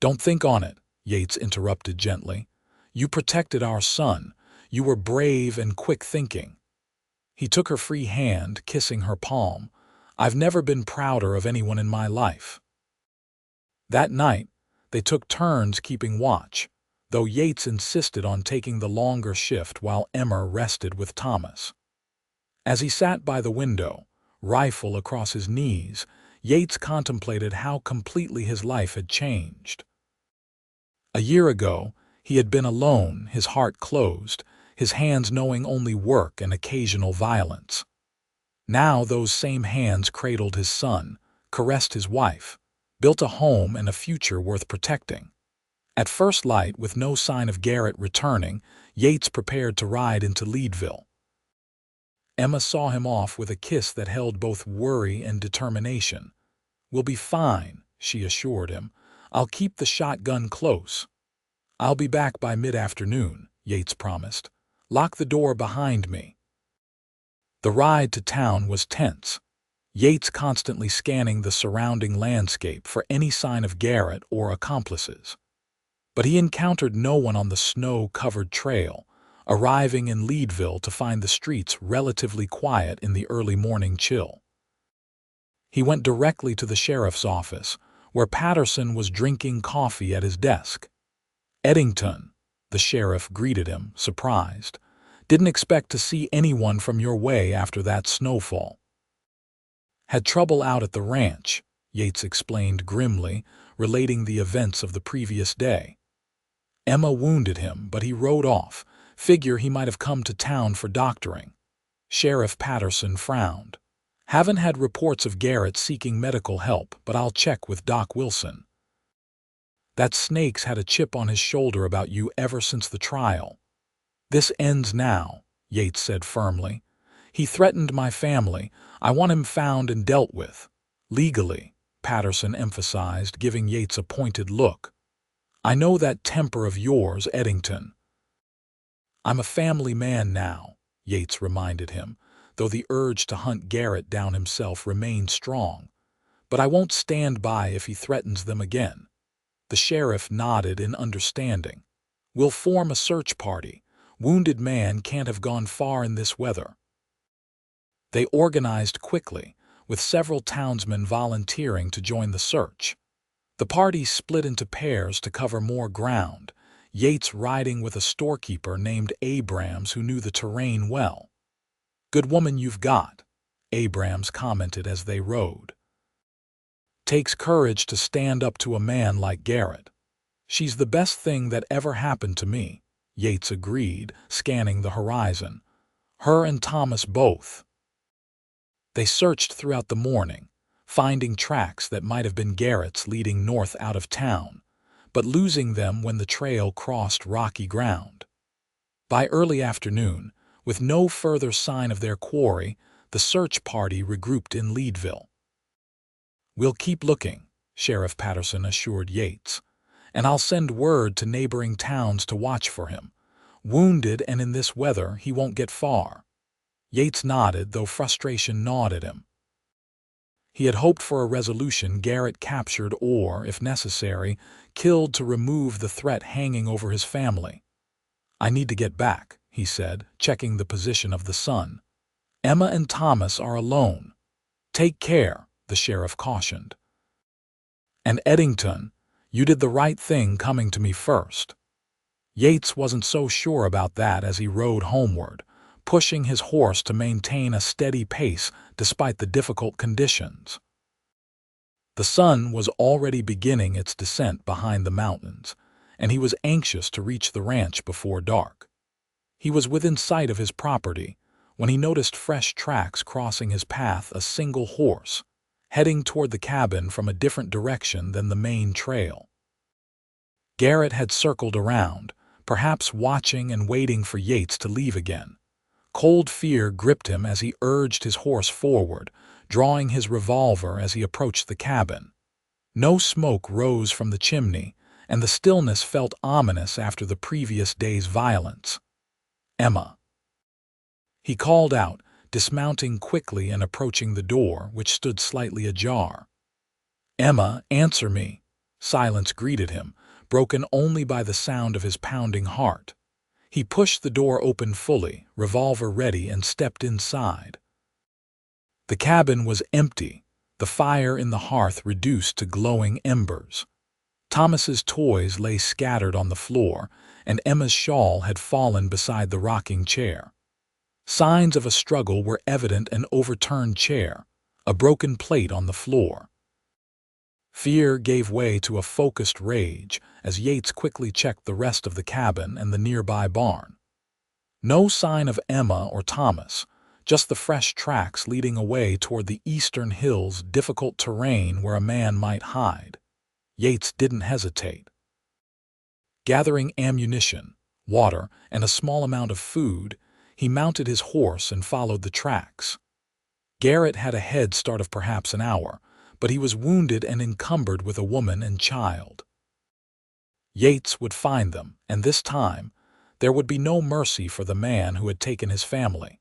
"Don't think on it," Yates interrupted gently. "You protected our son. You were brave and quick-thinking." He took her free hand, kissing her palm. "I've never been prouder of anyone in my life." That night, they took turns keeping watch, though Yates insisted on taking the longer shift while Emma rested with Thomas. As he sat by the window, rifle across his knees, Yates contemplated how completely his life had changed. A year ago, he had been alone, his heart closed, his hands knowing only work and occasional violence. Now those same hands cradled his son, caressed his wife, built a home and a future worth protecting. At first light, with no sign of Garrett returning, Yates prepared to ride into Leadville. Emma saw him off with a kiss that held both worry and determination. "We'll be fine," she assured him. "I'll keep the shotgun close." "I'll be back by mid-afternoon," Yates promised. "Lock the door behind me." The ride to town was tense, Yates constantly scanning the surrounding landscape for any sign of Garrett or accomplices. But he encountered no one on the snow-covered trail, arriving in Leadville to find the streets relatively quiet in the early morning chill. He went directly to the sheriff's office, where Patterson was drinking coffee at his desk. "Eddington," the sheriff greeted him, surprised. "Didn't expect to see anyone from your way after that snowfall." "Had trouble out at the ranch," Yates explained grimly, relating the events of the previous day. "Emma wounded him, but he rode off. Figure he might have come to town for doctoring." Sheriff Patterson frowned. "Haven't had reports of Garrett seeking medical help, but I'll check with Doc Wilson. That snake's had a chip on his shoulder about you ever since the trial." "This ends now," Yates said firmly. "He threatened my family. I want him found and dealt with. Legally," Patterson emphasized, giving Yates a pointed look. "I know that temper of yours, Eddington." "I'm a family man now," Yates reminded him, though the urge to hunt Garrett down himself remained strong. "But I won't stand by if he threatens them again." The sheriff nodded in understanding. "We'll form a search party. Wounded man can't have gone far in this weather." They organized quickly, with several townsmen volunteering to join the search. The party split into pairs to cover more ground, Yates riding with a storekeeper named Abrams who knew the terrain well. "Good woman you've got," Abrams commented as they rode. "Takes courage to stand up to a man like Garrett." "She's the best thing that ever happened to me," Yates agreed, scanning the horizon. "Her and Thomas both." They searched throughout the morning, finding tracks that might have been Garrett's leading north out of town, but losing them when the trail crossed rocky ground. By early afternoon, with no further sign of their quarry, the search party regrouped in Leadville. "We'll keep looking," Sheriff Patterson assured Yates, "and I'll send word to neighboring towns to watch for him. Wounded and in this weather, he won't get far." Yates nodded, though frustration gnawed at him. He had hoped for a resolution: Garrett captured or, if necessary, killed to remove the threat hanging over his family. "I need to get back," he said, checking the position of the sun. "Emma and Thomas are alone." "Take care," the sheriff cautioned. "And Eddington, you did the right thing coming to me first." Yates wasn't so sure about that as he rode homeward, pushing his horse to maintain a steady pace despite the difficult conditions. The sun was already beginning its descent behind the mountains, and he was anxious to reach the ranch before dark. He was within sight of his property when he noticed fresh tracks crossing his path, a single horse, heading toward the cabin from a different direction than the main trail. Garrett had circled around, perhaps watching and waiting for Yates to leave again. Cold fear gripped him as he urged his horse forward, drawing his revolver as he approached the cabin. No smoke rose from the chimney, and the stillness felt ominous after the previous day's violence. "Emma," he called out, dismounting quickly and approaching the door, which stood slightly ajar. "Emma, answer me." Silence greeted him, broken only by the sound of his pounding heart. He pushed the door open fully, revolver ready, and stepped inside. The cabin was empty, the fire in the hearth reduced to glowing embers. Thomas's toys lay scattered on the floor, and Emma's shawl had fallen beside the rocking chair. Signs of a struggle were evident: an overturned chair, a broken plate on the floor. Fear gave way to a focused rage as Yates quickly checked the rest of the cabin and the nearby barn. No sign of Emma or Thomas, just the fresh tracks leading away toward the eastern hills, difficult terrain where a man might hide. Yates didn't hesitate. Gathering ammunition, water, and a small amount of food, he mounted his horse and followed the tracks. Garrett had a head start of perhaps an hour, but he was wounded and encumbered with a woman and child. Yates would find them, and this time, there would be no mercy for the man who had taken his family.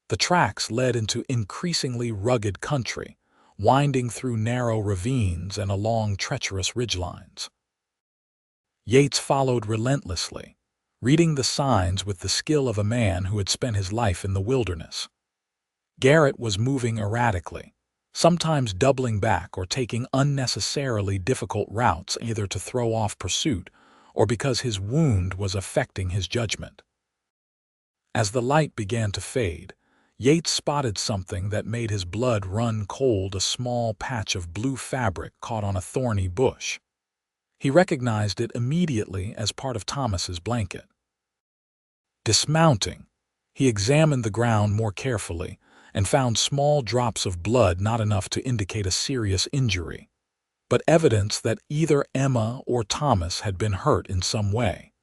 The tracks led into increasingly rugged country, winding through narrow ravines and along treacherous ridgelines. Yates followed relentlessly, reading the signs with the skill of a man who had spent his life in the wilderness. Garrett was moving erratically, sometimes doubling back or taking unnecessarily difficult routes, either to throw off pursuit or because his wound was affecting his judgment. As the light began to fade, Yates spotted something that made his blood run cold: a small patch of blue fabric caught on a thorny bush. He recognized it immediately as part of Thomas's blanket. Dismounting, he examined the ground more carefully and found small drops of blood, not enough to indicate a serious injury, but evidence that either Emma or Thomas had been hurt in some way.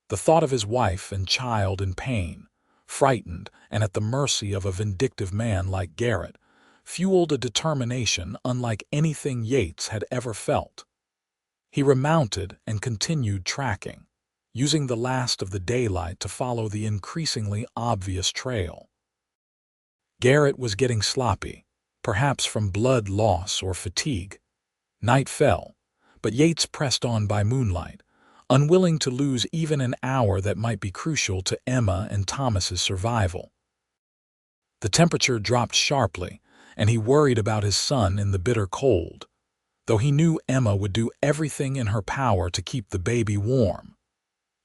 The thought of his wife and child in pain, frightened and at the mercy of a vindictive man like Garrett, fueled a determination unlike anything Yates had ever felt. He remounted and continued tracking, using the last of the daylight to follow the increasingly obvious trail. Garrett was getting sloppy, perhaps from blood loss or fatigue. Night fell, but Yates pressed on by moonlight, unwilling to lose even an hour that might be crucial to Emma and Thomas's survival. The temperature dropped sharply, and he worried about his son in the bitter cold, though he knew Emma would do everything in her power to keep the baby warm.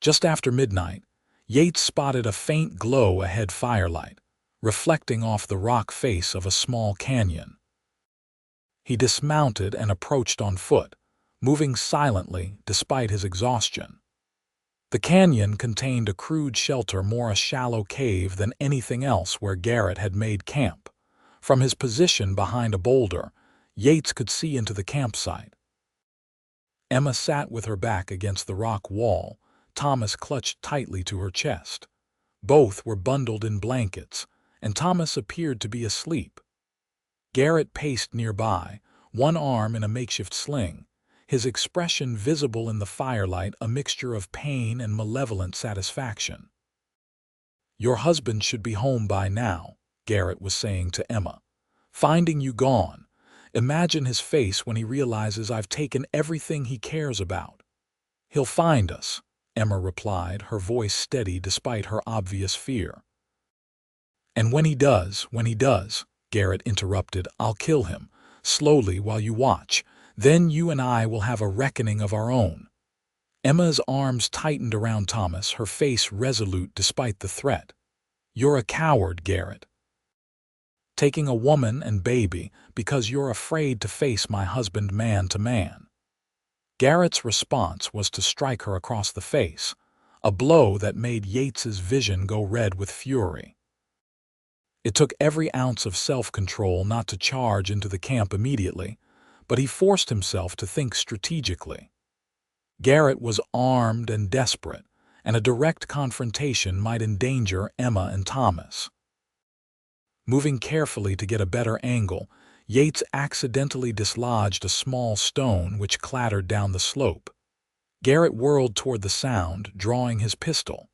Just after midnight, Yates spotted a faint glow ahead firelight, reflecting off the rock face of a small canyon. He dismounted and approached on foot, moving silently despite his exhaustion. The canyon contained a crude shelter, more a shallow cave than anything else where Garrett had made camp. From his position behind a boulder, Yates could see into the campsite. Emma sat with her back against the rock wall, Thomas clutched tightly to her chest. Both were bundled in blankets, and Thomas appeared to be asleep. Garrett paced nearby, one arm in a makeshift sling, his expression visible in the firelight, a mixture of pain and malevolent satisfaction. "Your husband should be home by now," Garrett was saying to Emma. "Finding you gone. Imagine his face when he realizes I've taken everything he cares about." "He'll find us," Emma replied, her voice steady despite her obvious fear. "And when he does, Garrett interrupted, "I'll kill him, slowly while you watch. Then you and I will have a reckoning of our own." Emma's arms tightened around Thomas, her face resolute despite the threat. "You're a coward, Garrett. Taking a woman and baby because you're afraid to face my husband man to man." Garrett's response was to strike her across the face, a blow that made Yates's vision go red with fury. It took every ounce of self-control not to charge into the camp immediately, but he forced himself to think strategically. Garrett was armed and desperate, and a direct confrontation might endanger Emma and Thomas. Moving carefully to get a better angle, Yates accidentally dislodged a small stone which clattered down the slope. Garrett whirled toward the sound, drawing his pistol.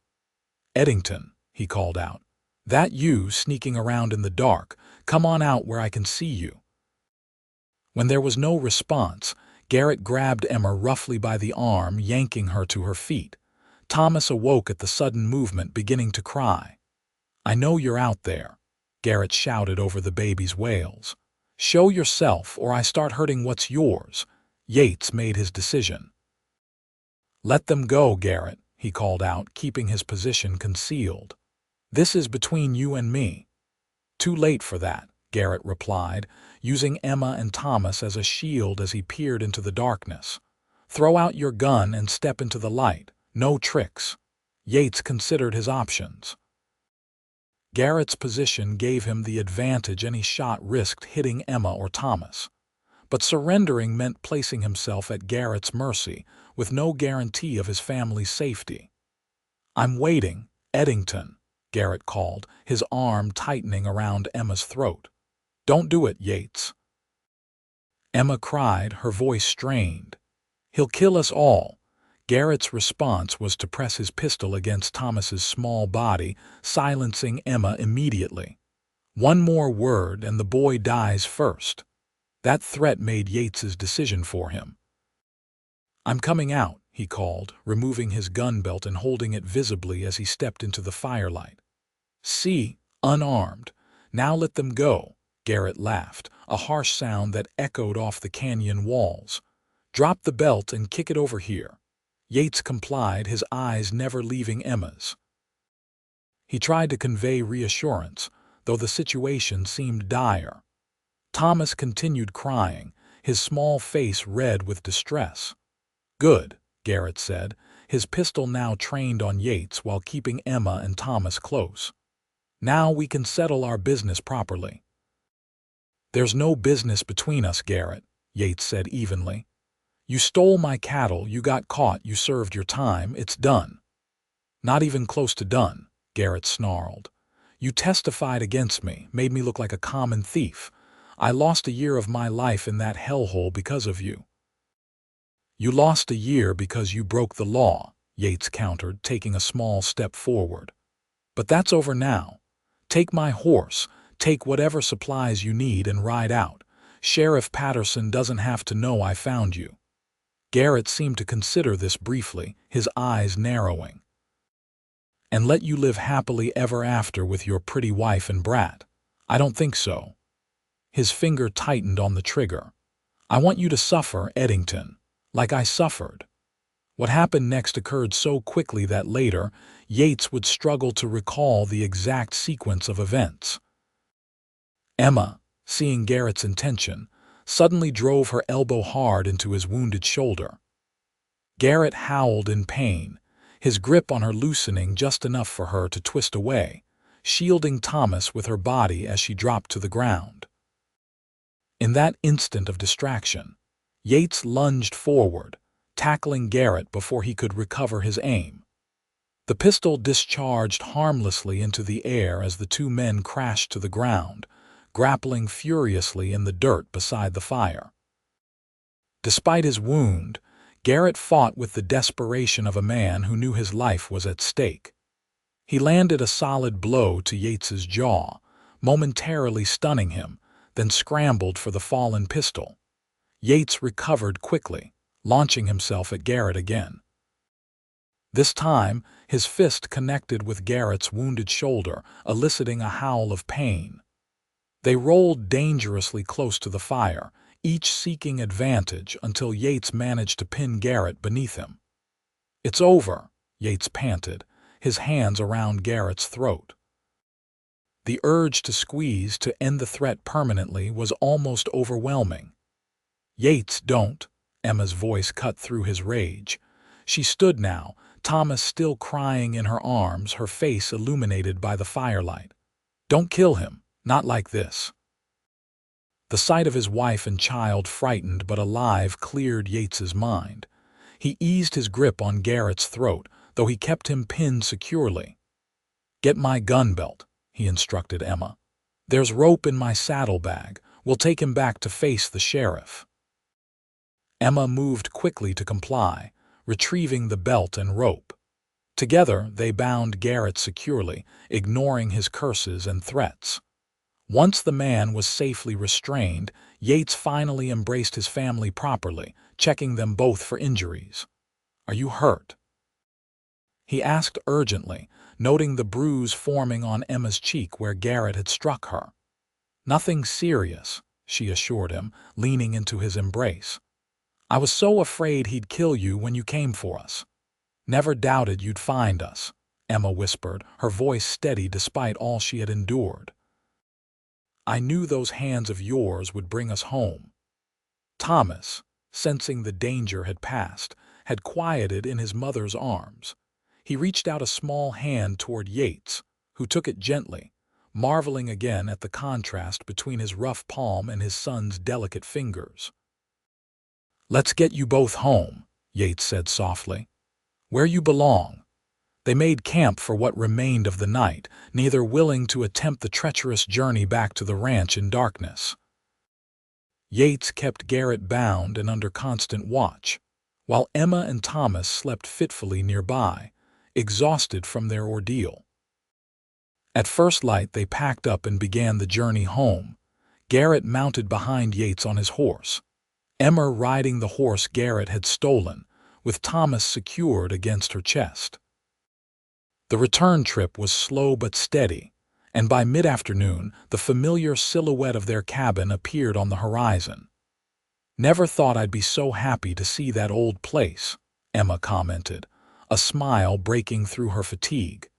"Eddington," he called out. "That you sneaking around in the dark? Come on out where I can see you." When there was no response, Garrett grabbed Emma roughly by the arm, yanking her to her feet. Thomas awoke at the sudden movement, beginning to cry. "I know you're out there," Garrett shouted over the baby's wails. "Show yourself or I start hurting what's yours." Yates made his decision. "Let them go, Garrett," he called out, keeping his position concealed. "This is between you and me." "Too late for that," Garrett replied, using Emma and Thomas as a shield as he peered into the darkness. "Throw out your gun and step into the light. No tricks." Yates considered his options. Garrett's position gave him the advantage. Any shot risked hitting Emma or Thomas. But surrendering meant placing himself at Garrett's mercy, with no guarantee of his family's safety. "I'm waiting, Eddington," Garrett called, his arm tightening around Emma's throat. "Don't do it, Yates." Emma cried, her voice strained. "He'll kill us all." Garrett's response was to press his pistol against Thomas's small body, silencing Emma immediately. "One more word and the boy dies first." That threat made Yates's decision for him. "I'm coming out," he called, removing his gun belt and holding it visibly as he stepped into the firelight. "See, unarmed. Now let them go." Garrett laughed, a harsh sound that echoed off the canyon walls. "Drop the belt and kick it over here." Yates complied, his eyes never leaving Emma's. He tried to convey reassurance, though the situation seemed dire. Thomas continued crying, his small face red with distress. "Good," Garrett said, his pistol now trained on Yates while keeping Emma and Thomas close. "Now we can settle our business properly." "There's no business between us, Garrett," Yates said evenly. "You stole my cattle, you got caught, you served your time, it's done." "Not even close to done," Garrett snarled. "You testified against me, made me look like a common thief. I lost a year of my life in that hellhole because of you." "You lost a year because you broke the law," Yates countered, taking a small step forward. "But that's over now. Take my horse, take whatever supplies you need and ride out. Sheriff Patterson doesn't have to know I found you." Garrett seemed to consider this briefly, his eyes narrowing. "And let you live happily ever after with your pretty wife and brat? I don't think so." His finger tightened on the trigger. "I want you to suffer, Eddington, like I suffered." What happened next occurred so quickly that later, Yates would struggle to recall the exact sequence of events. Emma, seeing Garrett's intention, suddenly drove her elbow hard into his wounded shoulder. Garrett howled in pain, his grip on her loosening just enough for her to twist away, shielding Thomas with her body as she dropped to the ground. In that instant of distraction, Yates lunged forward, tackling Garrett before he could recover his aim. The pistol discharged harmlessly into the air as the two men crashed to the ground, grappling furiously in the dirt beside the fire. Despite his wound, Garrett fought with the desperation of a man who knew his life was at stake. He landed a solid blow to Yates's jaw, momentarily stunning him, then scrambled for the fallen pistol. Yates recovered quickly, launching himself at Garrett again. This time, his fist connected with Garrett's wounded shoulder, eliciting a howl of pain. They rolled dangerously close to the fire, each seeking advantage until Yates managed to pin Garrett beneath him. "It's over," Yates panted, his hands around Garrett's throat. The urge to squeeze to end the threat permanently was almost overwhelming. "Yates, don't," Emma's voice cut through his rage. She stood now, Thomas still crying in her arms, her face illuminated by the firelight. "Don't kill him, not like this." The sight of his wife and child, frightened but alive, cleared Yates's mind. He eased his grip on Garrett's throat, though he kept him pinned securely. "Get my gun belt," he instructed Emma. "There's rope in my saddlebag. We'll take him back to face the sheriff." Emma moved quickly to comply, retrieving the belt and rope. Together, they bound Garrett securely, ignoring his curses and threats. Once the man was safely restrained, Yates finally embraced his family properly, checking them both for injuries. "Are you hurt?" he asked urgently, noting the bruise forming on Emma's cheek where Garrett had struck her. "Nothing serious," she assured him, leaning into his embrace. "I was so afraid he'd kill you when you came for us." "Never doubted you'd find us," Emma whispered, her voice steady despite all she had endured. "I knew those hands of yours would bring us home." Thomas, sensing the danger had passed, had quieted in his mother's arms. He reached out a small hand toward Yates, who took it gently, marveling again at the contrast between his rough palm and his son's delicate fingers. "Let's get you both home," Yates said softly. "Where you belong." They made camp for what remained of the night, neither willing to attempt the treacherous journey back to the ranch in darkness. Yates kept Garrett bound and under constant watch, while Emma and Thomas slept fitfully nearby, exhausted from their ordeal. At first light they packed up and began the journey home, Garrett mounted behind Yates on his horse, Emma riding the horse Garrett had stolen, with Thomas secured against her chest. The return trip was slow but steady, and by mid-afternoon the familiar silhouette of their cabin appeared on the horizon. "Never thought I'd be so happy to see that old place," Emma commented, a smile breaking through her fatigue.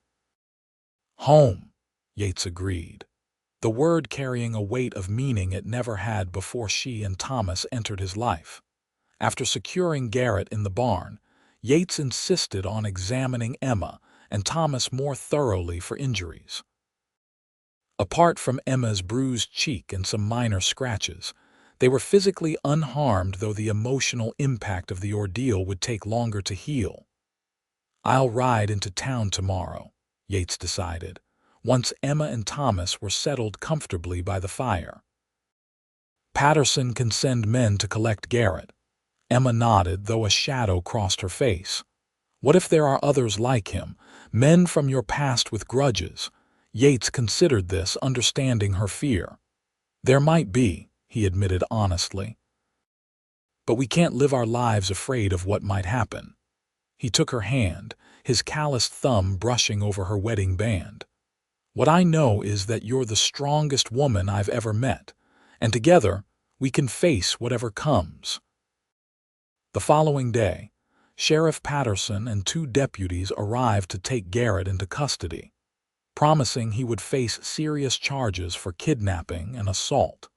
"Home," Yates agreed, the word carrying a weight of meaning it never had before she and Thomas entered his life. After securing Garrett in the barn, Yates insisted on examining Emma and Thomas more thoroughly for injuries. Apart from Emma's bruised cheek and some minor scratches, they were physically unharmed, though the emotional impact of the ordeal would take longer to heal. "I'll ride into town tomorrow," Yates decided, once Emma and Thomas were settled comfortably by the fire. "Patterson can send men to collect Garrett." Emma nodded, though a shadow crossed her face. "What if there are others like him, men from your past with grudges?" Yates considered this, understanding her fear. "There might be," he admitted honestly. But we can't live our lives afraid of what might happen. He took her hand, his calloused thumb brushing over her wedding band. What I know is that you're the strongest woman I've ever met, and together we can face whatever comes. The following day, Sheriff Patterson and 2 deputies arrived to take Garrett into custody, promising he would face serious charges for kidnapping and assault.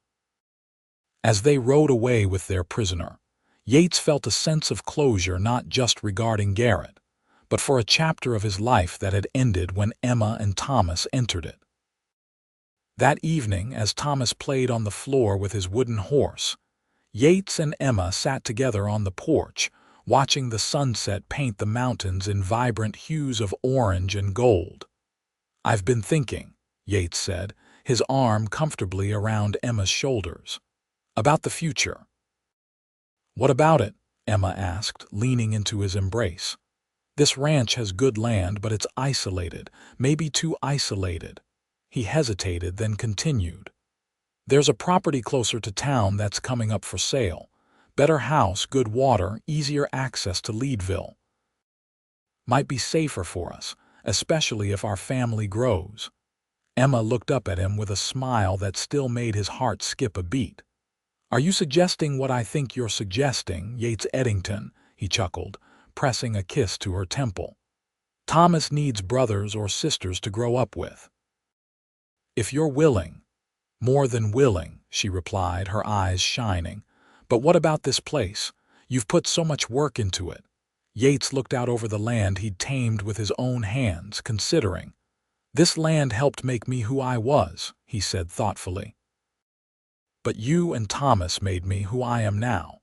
As they rode away with their prisoner, Yates felt a sense of closure not just regarding Garrett, but for a chapter of his life that had ended when Emma and Thomas entered it. That evening, as Thomas played on the floor with his wooden horse, Yates and Emma sat together on the porch, watching the sunset paint the mountains in vibrant hues of orange and gold. "I've been thinking," Yates said, his arm comfortably around Emma's shoulders, "about the future." "What about it?" Emma asked, leaning into his embrace. "This ranch has good land, but it's isolated, maybe too isolated." He hesitated, then continued. "There's a property closer to town that's coming up for sale. Better house, good water, easier access to Leadville. Might be safer for us, especially if our family grows." Emma looked up at him with a smile that still made his heart skip a beat. "Are you suggesting what I think you're suggesting, Yates Eddington?" he chuckled, pressing a kiss to her temple. "Thomas needs brothers or sisters to grow up with." "If you're willing." "More than willing," she replied, her eyes shining. "But what about this place? You've put so much work into it." Yates looked out over the land he'd tamed with his own hands, considering. "This land helped make me who I was," he said thoughtfully. "But you and Thomas made me who I am now.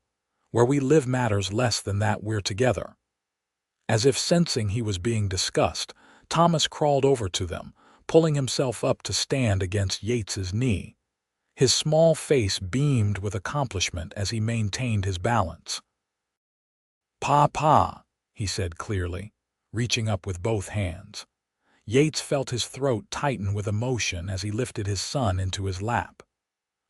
Where we live matters less than that we're together." As if sensing he was being discussed, Thomas crawled over to them, pulling himself up to stand against Yates's knee. His small face beamed with accomplishment as he maintained his balance. "Pa," he said clearly, reaching up with both hands. Yates felt his throat tighten with emotion as he lifted his son into his lap.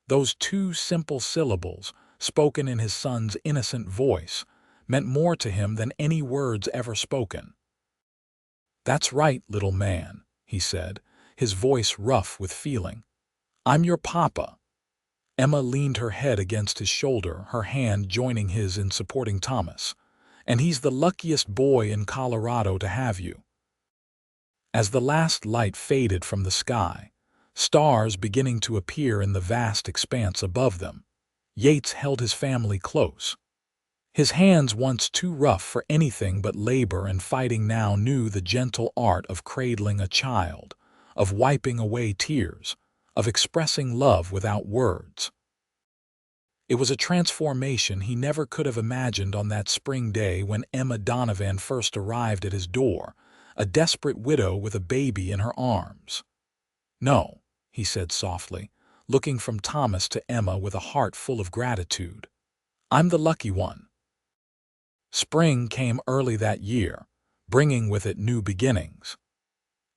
Those 2 simple syllables, spoken in his son's innocent voice, meant more to him than any words ever spoken. "That's right, little man," he said, his voice rough with feeling. "I'm your papa." Emma leaned her head against his shoulder, her hand joining his in supporting Thomas. "And he's the luckiest boy in Colorado to have you." As the last light faded from the sky, stars beginning to appear in the vast expanse above them, Yates held his family close. His hands, once too rough for anything but labor and fighting, now knew the gentle art of cradling a child, of wiping away tears, of expressing love without words. It was a transformation he never could have imagined on that spring day when Emma Donovan first arrived at his door, a desperate widow with a baby in her arms. "No," he said softly, looking from Thomas to Emma with a heart full of gratitude. "I'm the lucky one." Spring came early that year, bringing with it new beginnings.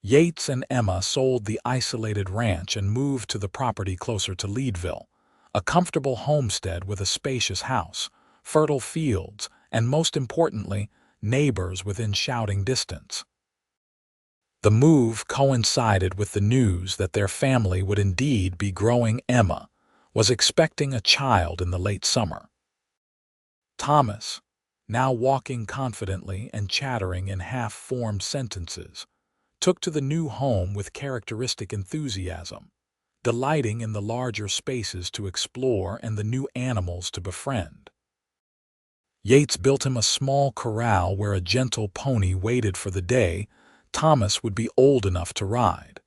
Yates and Emma sold the isolated ranch and moved to the property closer to Leadville, a comfortable homestead with a spacious house, fertile fields, and most importantly, neighbors within shouting distance. The move coincided with the news that their family would indeed be growing. Emma was expecting a child in the late summer. Thomas, now walking confidently and chattering in half-formed sentences, took to the new home with characteristic enthusiasm, delighting in the larger spaces to explore and the new animals to befriend. Yates built him a small corral where a gentle pony waited for the day Thomas would be old enough to ride.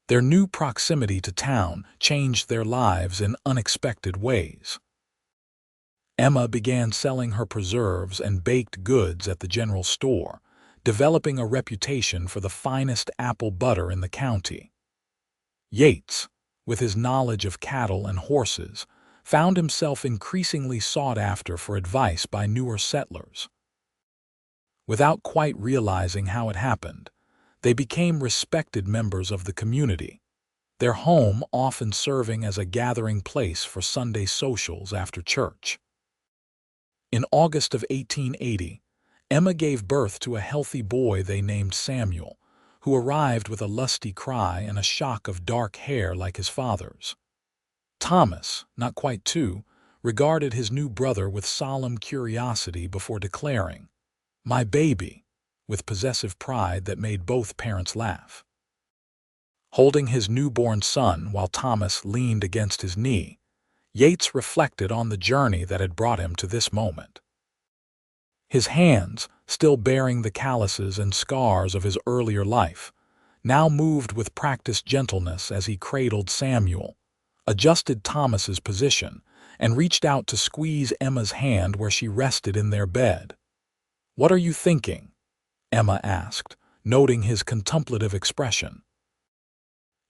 Their new proximity to town changed their lives in unexpected ways. Emma began selling her preserves and baked goods at the general store, developing a reputation for the finest apple butter in the county. Yates, with his knowledge of cattle and horses, found himself increasingly sought after for advice by newer settlers. Without quite realizing how it happened, they became respected members of the community, their home often serving as a gathering place for Sunday socials after church. In August of 1880, Emma gave birth to a healthy boy they named Samuel, who arrived with a lusty cry and a shock of dark hair like his father's. Thomas, not quite 2, regarded his new brother with solemn curiosity before declaring, "My baby," with possessive pride that made both parents laugh. Holding his newborn son while Thomas leaned against his knee, Yates reflected on the journey that had brought him to this moment. His hands, still bearing the calluses and scars of his earlier life, now moved with practiced gentleness as he cradled Samuel, adjusted Thomas's position, and reached out to squeeze Emma's hand where she rested in their bed. "What are you thinking?" Emma asked, noting his contemplative expression.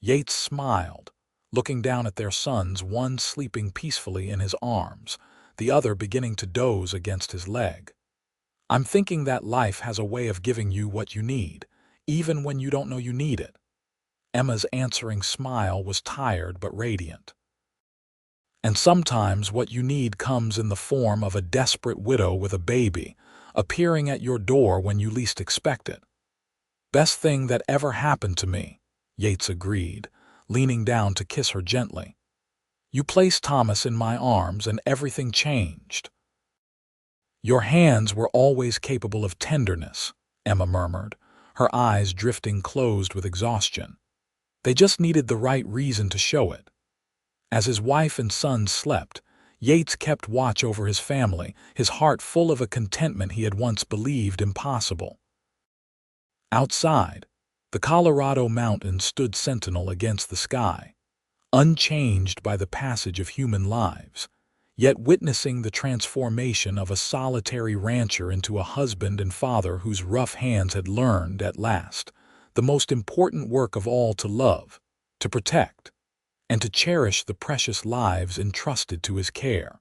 Yates smiled, looking down at their sons, one sleeping peacefully in his arms, the other beginning to doze against his leg. "I'm thinking that life has a way of giving you what you need, even when you don't know you need it." Emma's answering smile was tired but radiant. "And sometimes what you need comes in the form of a desperate widow with a baby, appearing at your door when you least expect it." "Best thing that ever happened to me," Yates agreed, leaning down to kiss her gently. "You placed Thomas in my arms and everything changed." "Your hands were always capable of tenderness," Emma murmured, her eyes drifting closed with exhaustion. "They just needed the right reason to show it." As his wife and sons slept, Yates kept watch over his family, his heart full of a contentment he had once believed impossible. Outside, the Colorado mountains stood sentinel against the sky, unchanged by the passage of human lives, yet witnessing the transformation of a solitary rancher into a husband and father whose rough hands had learned, at last, the most important work of all: to love, to protect, and to cherish the precious lives entrusted to his care.